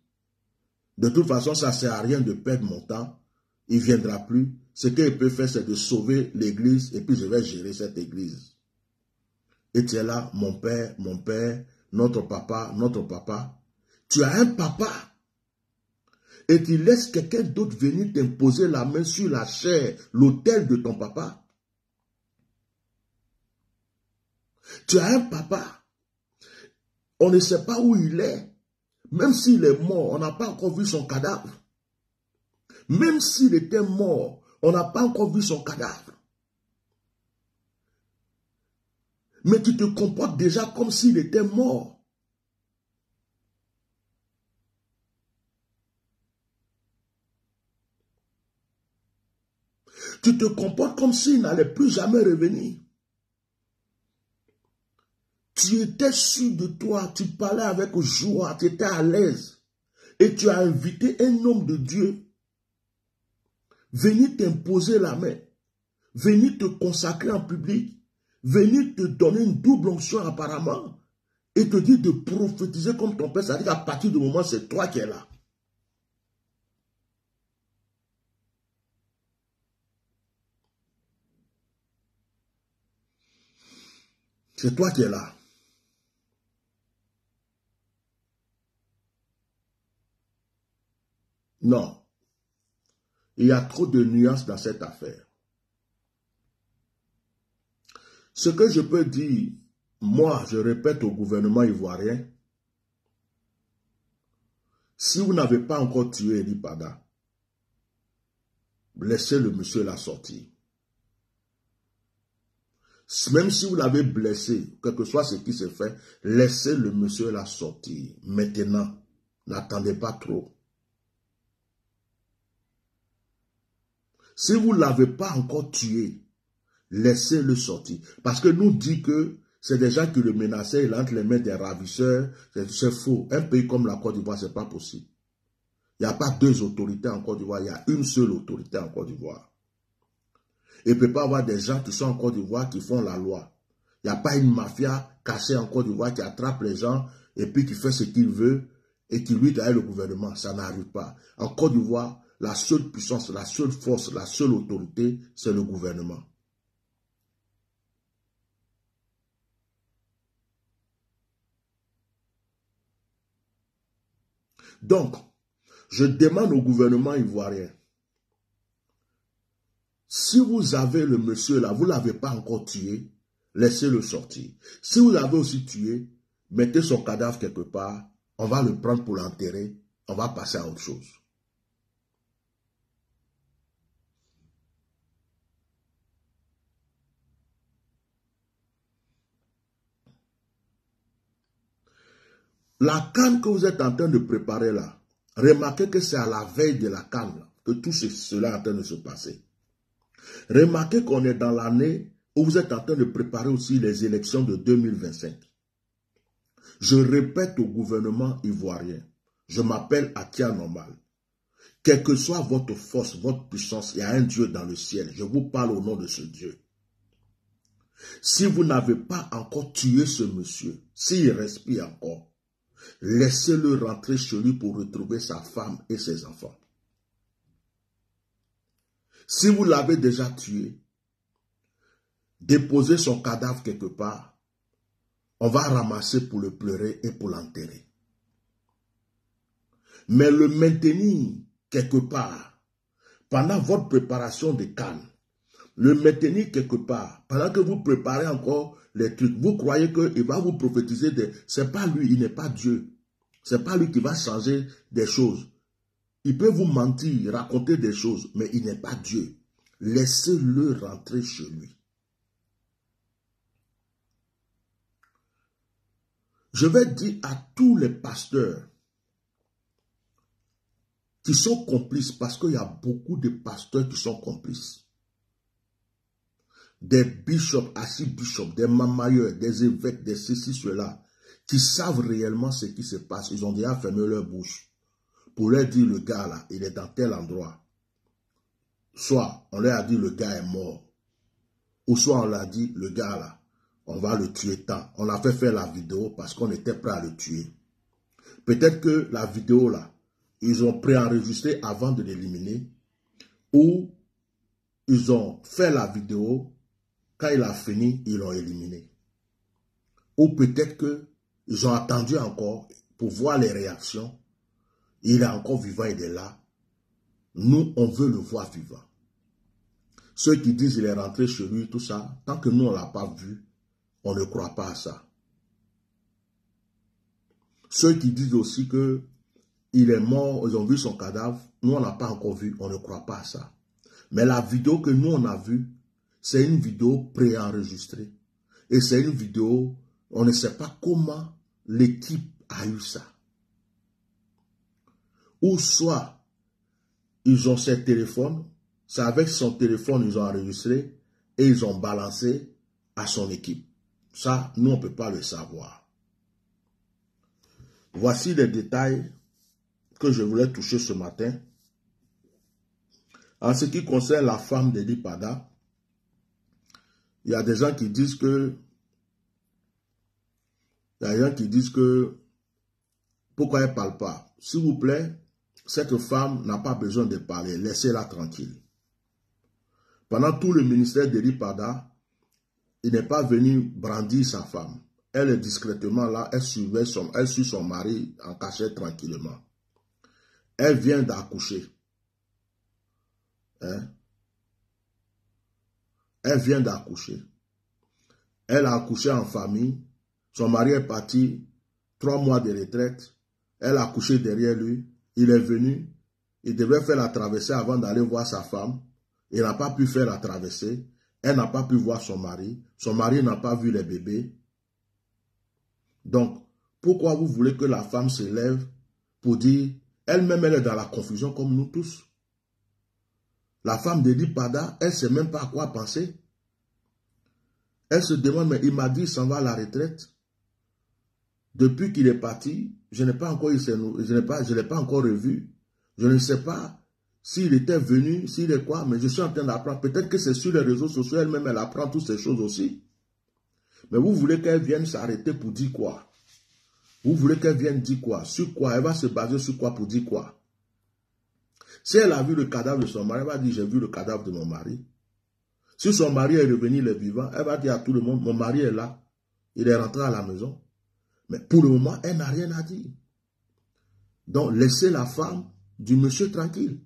De toute façon, ça ne sert à rien de perdre mon temps. Il ne viendra plus. Ce qu'il peut faire, c'est de sauver l'église et puis je vais gérer cette église. Et tu es là, mon père, notre papa. Tu as un papa et tu laisses quelqu'un d'autre venir t'imposer la main sur la chair, l'autel de ton papa. Tu as un papa. On ne sait pas où il est. Même s'il est mort, on n'a pas encore vu son cadavre. Même s'il était mort, on n'a pas encore vu son cadavre. Mais tu te comportes déjà comme s'il était mort. Tu te comportes comme s'il n'allait plus jamais revenir. Tu étais sûr de toi, tu parlais avec joie, tu étais à l'aise. Et tu as invité un homme de Dieu venir t'imposer la main venir te consacrer en public, venir te donner une double onction apparemment, et te dire de prophétiser comme ton père, c'est-à-dire qu'à partir du moment, c'est toi qui es là. C'est toi qui es là. Non. Il y a trop de nuances dans cette affaire. Ce que je peux dire, moi, je répète au gouvernement ivoirien, si vous n'avez pas encore tué Ely Pada, laissez le monsieur la sortir. Même si vous l'avez blessé, quel que soit ce qui s'est fait, laissez le monsieur la sortir. Maintenant, n'attendez pas trop. Si vous ne l'avez pas encore tué, laissez-le sortir. Parce que nous dit que c'est des gens qui le menaçaient, il entre les mains des ravisseurs, c'est faux. Un pays comme la Côte d'Ivoire, ce n'est pas possible. Il n'y a pas deux autorités en Côte d'Ivoire, il y a une seule autorité en Côte d'Ivoire. Il ne peut pas y avoir des gens qui sont en Côte d'Ivoire qui font la loi. Il n'y a pas une mafia cachée en Côte d'Ivoire qui attrape les gens et puis qui fait ce qu'il veut et qui lutte avec le gouvernement. Ça n'arrive pas. En Côte d'Ivoire, la seule puissance, la seule force, la seule autorité, c'est le gouvernement. Donc, je demande au gouvernement ivoirien, si vous avez le monsieur là, vous ne l'avez pas encore tué, laissez-le sortir. Si vous l'avez aussi tué, mettez son cadavre quelque part, on va le prendre pour l'enterrer, on va passer à autre chose. La CAN que vous êtes en train de préparer là, remarquez que c'est à la veille de la CAN que tout cela est en train de se passer. Remarquez qu'on est dans l'année où vous êtes en train de préparer aussi les élections de 2025. Je répète au gouvernement ivoirien, je m'appelle Atia Normal. Quelle que soit votre force, votre puissance, il y a un Dieu dans le ciel. Je vous parle au nom de ce Dieu. Si vous n'avez pas encore tué ce monsieur, s'il respire encore, laissez-le rentrer chez lui pour retrouver sa femme et ses enfants. Si vous l'avez déjà tué, déposez son cadavre quelque part, on va ramasser pour le pleurer et pour l'enterrer. Mais le maintenir quelque part, pendant votre préparation de Cannes, le maintenir quelque part, pendant que vous préparez encore les trucs, vous croyez qu'il va vous prophétiser c'est pas lui, il n'est pas Dieu. C'est pas lui qui va changer des choses. Il peut vous mentir, raconter des choses, mais il n'est pas Dieu. Laissez-le rentrer chez lui. Je vais dire à tous les pasteurs qui sont complices, parce qu'il y a beaucoup de pasteurs qui sont complices. Des bishops, archibishops, des mamailleurs, des évêques, des ceci, cela, qui savent réellement ce qui se passe. Ils ont déjà fermé leur bouche pour leur dire le gars là, il est dans tel endroit. Soit on leur a dit le gars est mort, ou soit on leur a dit le gars là, on va le tuer tant. On a fait faire la vidéo parce qu'on était prêt à le tuer. Peut-être que la vidéo là, ils ont préenregistré avant de l'éliminer, ou ils ont fait la vidéo, quand il a fini, ils l'ont éliminé. Ou peut-être qu'ils ont attendu encore pour voir les réactions. Il est encore vivant, il est là. Nous, on veut le voir vivant. Ceux qui disent qu'il est rentré chez lui, tout ça, tant que nous, on ne l'a pas vu, on ne croit pas à ça. Ceux qui disent aussi qu'il est mort, ils ont vu son cadavre, nous, on n'a pas encore vu, on ne croit pas à ça. Mais la vidéo que nous, on a vue, c'est une vidéo préenregistrée. Et c'est une vidéo, on ne sait pas comment l'équipe a eu ça. Ou soit, ils ont ses téléphones, c'est avec son téléphone ils ont enregistré et ils ont balancé à son équipe. Ça, nous, on ne peut pas le savoir. Voici les détails que je voulais toucher ce matin. En ce qui concerne la femme d'Ely Pada, Il y a des gens qui disent que... Il y a des gens qui disent que... Pourquoi elle ne parle pas? S'il vous plaît, cette femme n'a pas besoin de parler. Laissez-la tranquille. Pendant tout le ministère d'Eli Pada, il n'est pas venu brandir sa femme. Elle est discrètement là, elle suit son mari en cachette tranquillement. Elle vient d'accoucher. Hein? Elle vient d'accoucher. Elle a accouché en famille. Son mari est parti 3 mois de retraite. Elle a accouché derrière lui. Il est venu. Il devait faire la traversée avant d'aller voir sa femme. Il n'a pas pu faire la traversée. Elle n'a pas pu voir son mari. Son mari n'a pas vu les bébés. Donc, pourquoi vous voulez que la femme se lève pour dire, elle-même elle est dans la confusion comme nous tous. La femme d'Eli Pada, elle ne sait même pas à quoi penser. Elle se demande, mais il m'a dit qu'il s'en va à la retraite. Depuis qu'il est parti, je n'ai pas encore revu. Je ne sais pas s'il était venu, s'il est quoi, mais je suis en train d'apprendre. Peut-être que c'est sur les réseaux sociaux, elle-même, elle apprend toutes ces choses aussi. Mais vous voulez qu'elle vienne s'arrêter pour dire quoi? Vous voulez qu'elle vienne dire quoi? Sur quoi? Elle va se baser sur quoi pour dire quoi? Si elle a vu le cadavre de son mari, elle va dire, j'ai vu le cadavre de mon mari. Si son mari est revenu, il est vivant, elle va dire à tout le monde, mon mari est là. Il est rentré à la maison. Mais pour le moment, elle n'a rien à dire. Donc, laissez la femme du monsieur tranquille.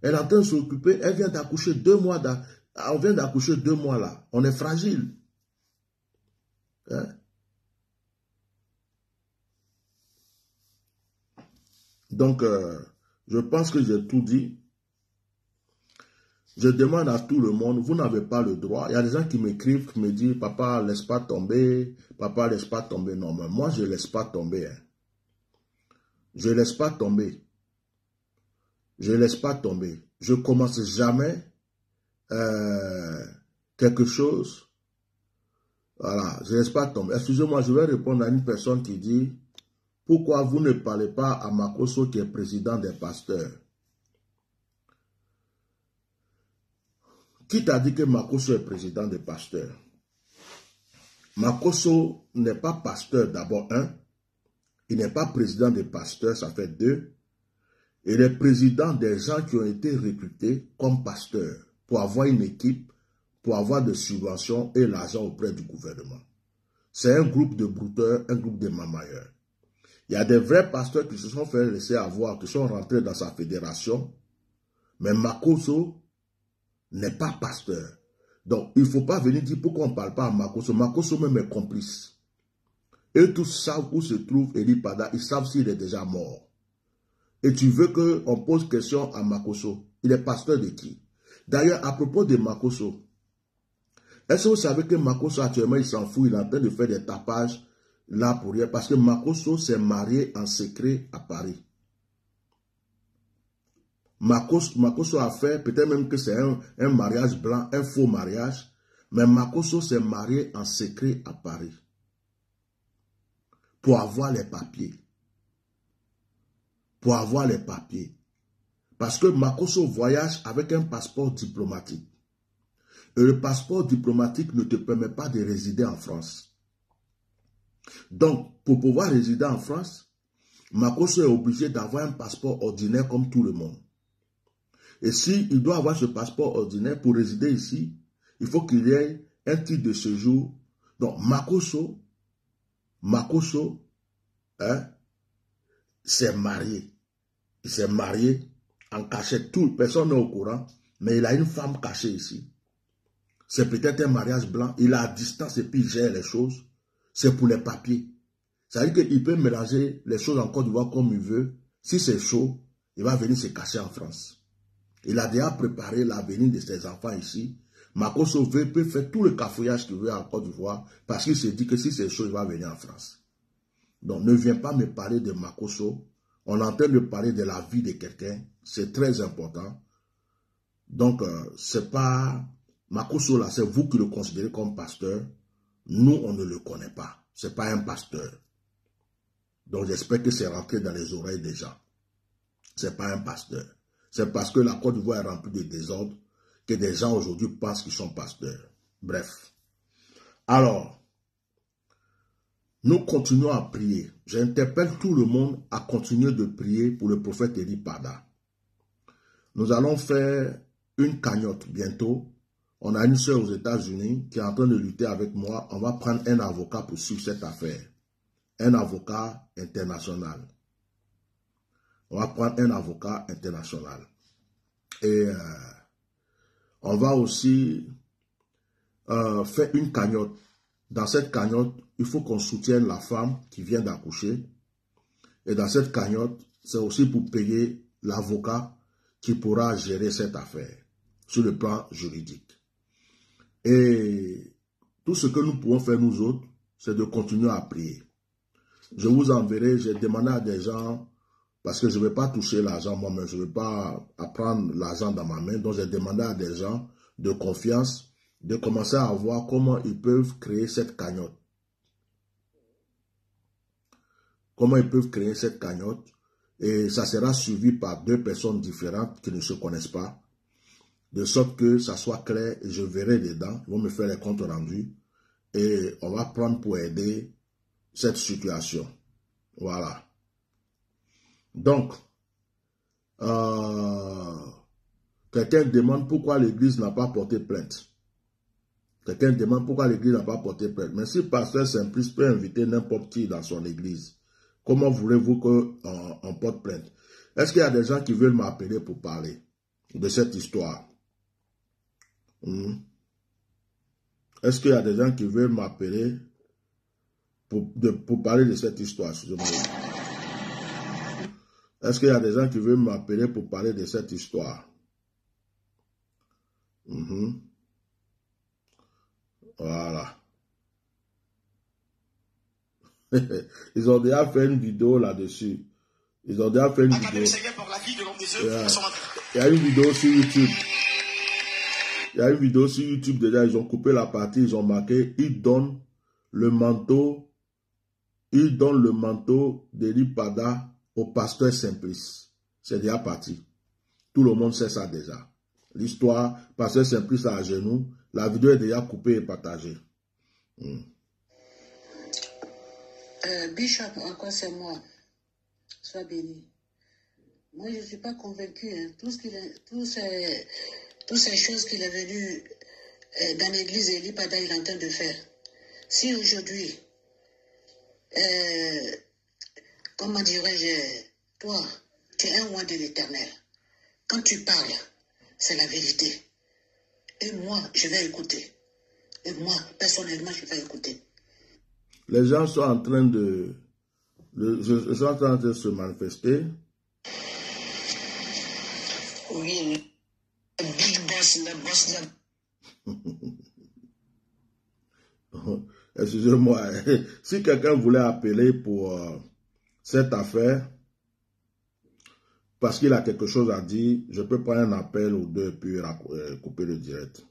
Elle est en train de s'occuper, elle vient d'accoucher 2 mois. On vient d'accoucher 2 mois là. On est fragile. Hein? Donc, je pense que j'ai tout dit. Je demande à tout le monde, vous n'avez pas le droit. Il y a des gens qui m'écrivent, qui me disent, papa, laisse pas tomber. Papa, laisse pas tomber. Non, mais moi, je ne laisse pas tomber. Hein. Je ne laisse pas tomber. Je ne laisse pas tomber. Je ne commence jamais quelque chose. Voilà, je ne laisse pas tomber. Excusez-moi, je vais répondre à une personne qui dit, pourquoi vous ne parlez pas à Makosso qui est président des pasteurs? Qui t'a dit que Makosso est président des pasteurs? Makosso n'est pas pasteur d'abord, il n'est pas président des pasteurs, ça fait 2. Il est président des gens qui ont été recrutés comme pasteurs pour avoir une équipe, pour avoir des subventions et l'argent auprès du gouvernement. C'est un groupe de brouteurs, un groupe de mamailleurs. Il y a des vrais pasteurs qui se sont fait laisser avoir, qui sont rentrés dans sa fédération, mais Makosso n'est pas pasteur. Donc, il ne faut pas venir dire pourquoi on ne parle pas à Makosso. Makosso même est complice. Eux tous savent où se trouve Eli Pada, ils savent s'il est déjà mort. Et tu veux qu'on pose question à Makosso. Il est pasteur de qui? D'ailleurs, à propos de Makosso, est-ce que vous savez que Makosso actuellement, il s'en fout, il est en train de faire des tapages là pour rien, parce que Makosso s'est marié en secret à Paris. Makosso a fait, peut-être même que c'est un mariage blanc, un faux mariage, mais Makosso s'est marié en secret à Paris pour avoir les papiers. Pour avoir les papiers. Parce que Makosso voyage avec un passeport diplomatique. Et le passeport diplomatique ne te permet pas de résider en France. Donc, pour pouvoir résider en France, Makosso est obligé d'avoir un passeport ordinaire comme tout le monde. Et s'il doit avoir ce passeport ordinaire pour résider ici, il faut qu'il y ait un titre de séjour. Donc, Makosso, s'est marié. Il s'est marié en cachette. Personne n'est au courant, mais il a une femme cachée ici. C'est peut-être un mariage blanc. Il est à distance et puis il gère les choses. C'est pour les papiers. Ça veut dire qu'il peut mélanger les choses en Côte d'Ivoire comme il veut. Si c'est chaud, il va venir se cacher en France. Il a déjà préparé l'avenir de ses enfants ici. Makosso peut faire tout le cafouillage qu'il veut en Côte d'Ivoire parce qu'il se dit que si c'est chaud, il va venir en France. Donc ne viens pas me parler de Makosso. On est en train de parler de la vie de quelqu'un. C'est très important. Donc, c'est pas... Makosso là, c'est vous qui le considérez comme pasteur. Nous, on ne le connaît pas. C'est pas un pasteur. Donc, j'espère que c'est rentré dans les oreilles des gens. C'est pas un pasteur. C'est parce que la Côte d'Ivoire est remplie de désordre que des gens aujourd'hui pensent qu'ils sont pasteurs. Bref. Alors, nous continuons à prier. J'interpelle tout le monde à continuer de prier pour le prophète Eli Pada. Nous allons faire une cagnotte bientôt. On a une sœur aux États-Unis qui est en train de lutter avec moi. On va prendre un avocat pour suivre cette affaire. Un avocat international. On va prendre un avocat international. Et on va aussi faire une cagnotte. Dans cette cagnotte, il faut qu'on soutienne la femme qui vient d'accoucher. Et dans cette cagnotte, c'est aussi pour payer l'avocat qui pourra gérer cette affaire sur le plan juridique. Et tout ce que nous pouvons faire nous autres, c'est de continuer à prier. Je vous enverrai, j'ai demandé à des gens, parce que je ne vais pas toucher l'argent moi-même, je ne vais pas prendre l'argent dans ma main, donc j'ai demandé à des gens de confiance de commencer à voir comment ils peuvent créer cette cagnotte. Comment ils peuvent créer cette cagnotte. Et ça sera suivi par 2 personnes différentes qui ne se connaissent pas. De sorte que ça soit clair et je verrai dedans. Ils vont me faire les comptes rendus. Et on va prendre pour aider cette situation. Voilà. Donc, quelqu'un demande pourquoi l'Église n'a pas porté plainte. Quelqu'un demande pourquoi l'Église n'a pas porté plainte. Mais si le pasteur Simplice peut inviter n'importe qui dans son Église, comment voulez-vous qu'on porte plainte? Est-ce qu'il y a des gens qui veulent m'appeler pour parler de cette histoire? Est-ce qu'il y a des gens qui veulent m'appeler pour parler de cette histoire? Est-ce qu'il y a des gens qui veulent m'appeler pour parler de cette histoire? Voilà. Ils ont déjà fait une vidéo là-dessus. Ils ont déjà fait une vidéo. Il y a une vidéo sur YouTube. Il y a une vidéo sur YouTube déjà. Ils ont coupé la partie. Ils ont marqué. Ils donnent le manteau. Ils donnent le manteau d'Eli Pada au pasteur Simplice. C'est déjà parti. Tout le monde sait ça déjà. L'histoire, pasteur Simplice à genoux. La vidéo est déjà coupée et partagée. Bishop, encore c'est moi. Sois béni. Moi, je ne suis pas convaincu. Hein. Toutes ces choses qu'il est venu dans l'église Eli Pada, il est en train de faire. Si aujourd'hui, comment dirais-je, toi, tu es un roi de l'Éternel. Quand tu parles, c'est la vérité. Et moi, je vais écouter. Et moi, personnellement, je vais écouter. Les gens sont en train de... Ils sont en train de se manifester. Oui, le big boss, le boss de... Excusez-moi. Si quelqu'un voulait appeler pour cette affaire, parce qu'il a quelque chose à dire, je peux prendre un appel ou deux puis couper le direct.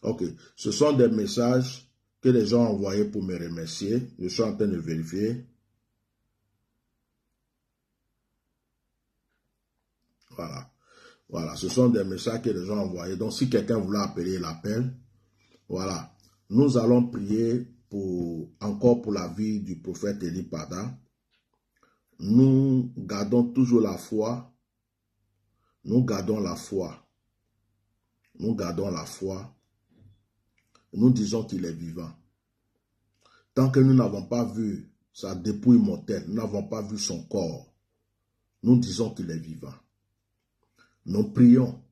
Ok. Ce sont des messages que les gens ont envoyés pour me remercier. Je suis en train de vérifier. Voilà. Voilà. Ce sont des messages que les gens ont envoyés. Donc, si quelqu'un voulait appeler, il appelle. Voilà. Nous allons prier encore pour la vie du prophète Eli Pada. Nous gardons toujours la foi. Nous gardons la foi. Nous gardons la foi. Nous disons qu'il est vivant. Tant que nous n'avons pas vu sa dépouille mortelle, nous n'avons pas vu son corps, nous disons qu'il est vivant. Nous prions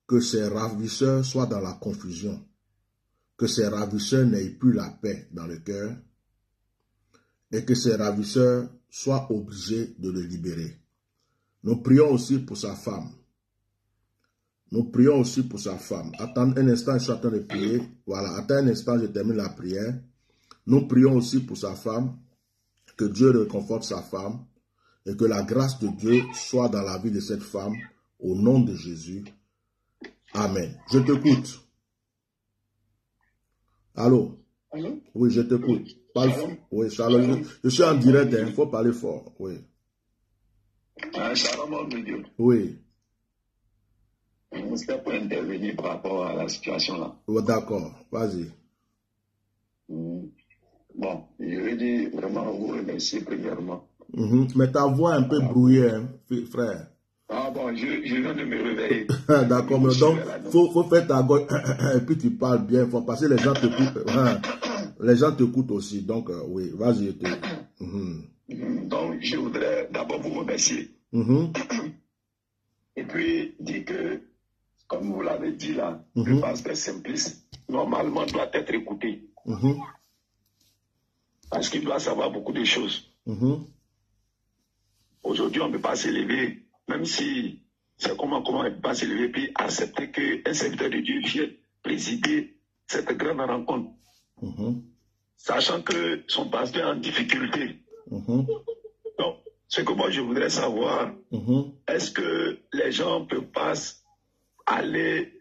que ces ravisseurs soient dans la confusion, que ces ravisseurs n'aient plus la paix dans le cœur et que ces ravisseurs soient obligés de le libérer. Nous prions aussi pour sa femme. Nous prions aussi pour sa femme. Attends un instant, je suis en train de prier. Voilà, attends un instant, je termine la prière. Nous prions aussi pour sa femme, que Dieu réconforte sa femme et que la grâce de Dieu soit dans la vie de cette femme au nom de Jésus. Amen. Je t'écoute. Allô? Allô? Oui, je t'écoute. Parle fort. Oui, Shalom. Je suis en direct, il faut parler fort. Oui. Shalom, oui. c'était pour intervenir par rapport à la situation là. Oh, d'accord, vas-y. Bon, je veux dire vraiment vous remercier premièrement. Mais ta voix est un peu brouillée, hein, frère. Ah bon, je viens de me réveiller. D'accord, mais donc, faut faire ta gauche, et puis tu parles bien, parce que les gens t'écoutent. Les gens t'écoutent aussi, donc oui, vas-y. Donc, je voudrais d'abord vous remercier. Et puis dire que, comme vous l'avez dit là, le pasteur Simplice, normalement, doit être écouté. Parce qu'il doit savoir beaucoup de choses. Aujourd'hui, on ne peut pas s'élever, même si c'est comment on ne peut pas s'élever, puis accepter qu'un serviteur de Dieu vienne présider cette grande rencontre. Sachant que son pasteur est en difficulté. Donc, ce que moi je voudrais savoir, est-ce que les gens ne peuvent pas aller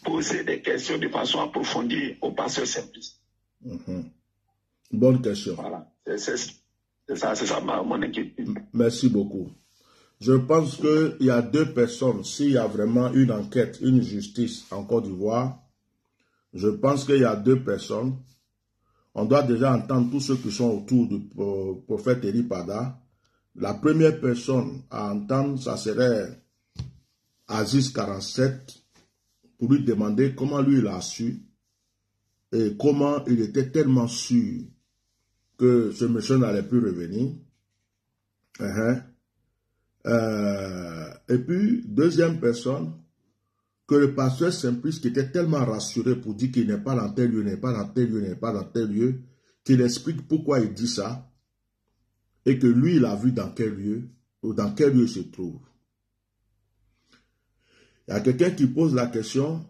poser des questions de façon approfondie au pasteur Simplice? Bonne question. Voilà, c'est ça mon inquiétude. Merci beaucoup. Je pense qu'il y a deux personnes, s'il y a vraiment une enquête, une justice en Côte d'Ivoire, je pense qu'il y a deux personnes. On doit déjà entendre tous ceux qui sont autour du prophète Eri Pada. La première personne à entendre, ça serait Aziz 47, pour lui demander comment lui il a su et comment il était tellement sûr que ce monsieur n'allait plus revenir. Et puis, deuxième personne, que le pasteur Simplice qui était tellement rassuré pour dire qu'il n'est pas dans tel lieu, n'est pas dans tel lieu, n'est pas dans tel lieu, qu'il explique pourquoi il dit ça, et que lui, il a vu dans quel lieu, ou dans quel lieu il se trouve. Il y a quelqu'un qui pose la question,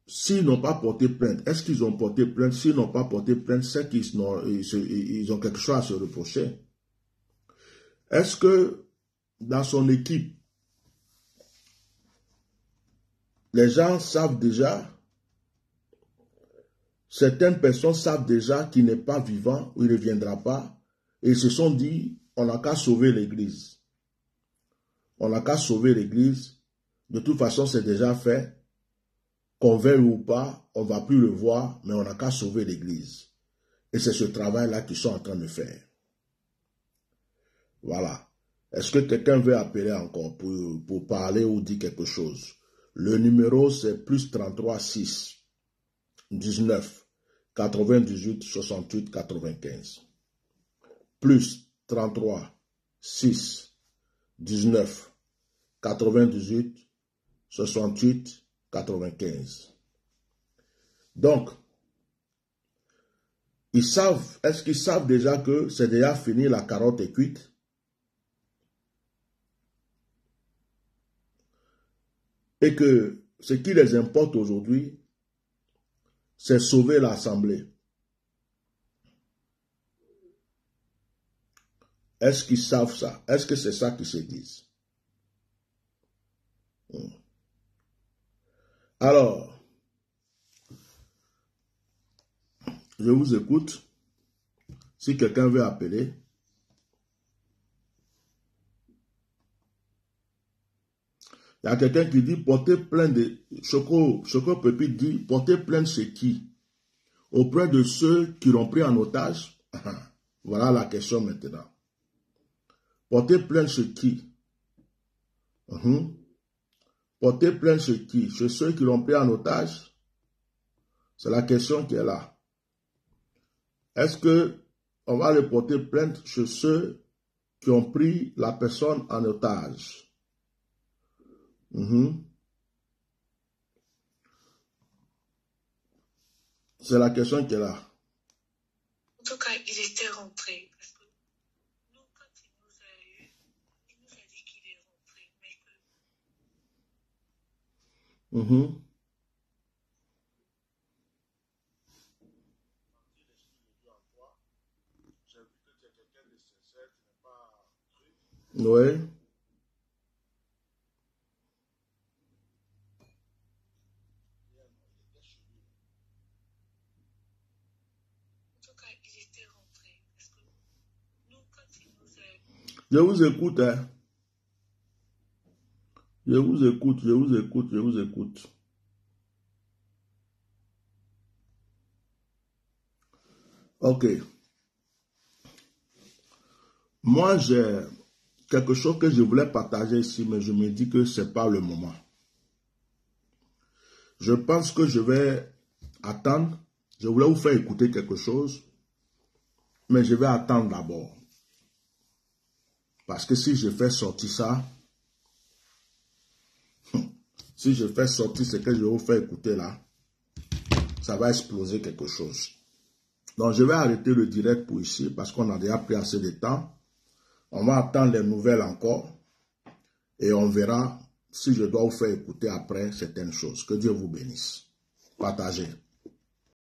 s'ils n'ont pas porté plainte, est-ce qu'ils ont porté plainte? S'ils n'ont pas porté plainte, c'est qu'ils ont quelque chose à se reprocher. Est-ce que dans son équipe, les gens savent déjà, certaines personnes savent déjà qu'il n'est pas vivant ou il ne reviendra pas, et ils se sont dit, on n'a qu'à sauver l'église. On n'a qu'à sauver l'église. De toute façon, c'est déjà fait. Qu'on veuille ou pas, on ne va plus le voir, mais on n'a qu'à sauver l'église. Et c'est ce travail-là qu'ils sont en train de faire. Voilà. Est-ce que quelqu'un veut appeler encore pour parler ou dire quelque chose? Le numéro, c'est plus 33 6 19 98 68 95. Plus 33 6 19 98 68 95. Donc, ils savent, est-ce qu'ils savent déjà que c'est déjà fini, la carotte est cuite? Et que ce qui les importe aujourd'hui, c'est sauver l'Assemblée. Est-ce qu'ils savent ça? Est-ce que c'est ça qu'ils se disent? Alors, je vous écoute. Si quelqu'un veut appeler. Il y a quelqu'un qui dit porter plainte de Choco Pépi dit porter plainte chez qui? Auprès de ceux qui l'ont pris en otage? Voilà la question maintenant. Porter plainte chez qui? Porter plainte chez qui? Chez ceux qui l'ont pris en otage? C'est la question qui est là. Est-ce que on va le porter plainte chez ceux qui ont pris la personne en otage? C'est la question qui est là. En tout cas, il était rentré. Parce que nous, quand il nous a eu, il nous a dit qu'il est rentré. Mais que... Oui. Je vous écoute. Hein. Je vous écoute, je vous écoute, je vous écoute. Ok. Moi, j'ai quelque chose que je voulais partager ici, mais je me dis que ce n'est pas le moment. Je pense que je vais attendre. Je voulais vous faire écouter quelque chose, mais je vais attendre d'abord. Parce que si je fais sortir ça, si je fais sortir ce que je vais vous faire écouter là, ça va exploser quelque chose. Donc, je vais arrêter le direct pour ici parce qu'on a déjà pris assez de temps. On va attendre les nouvelles encore et on verra si je dois vous faire écouter après certaines choses. Que Dieu vous bénisse. Partagez.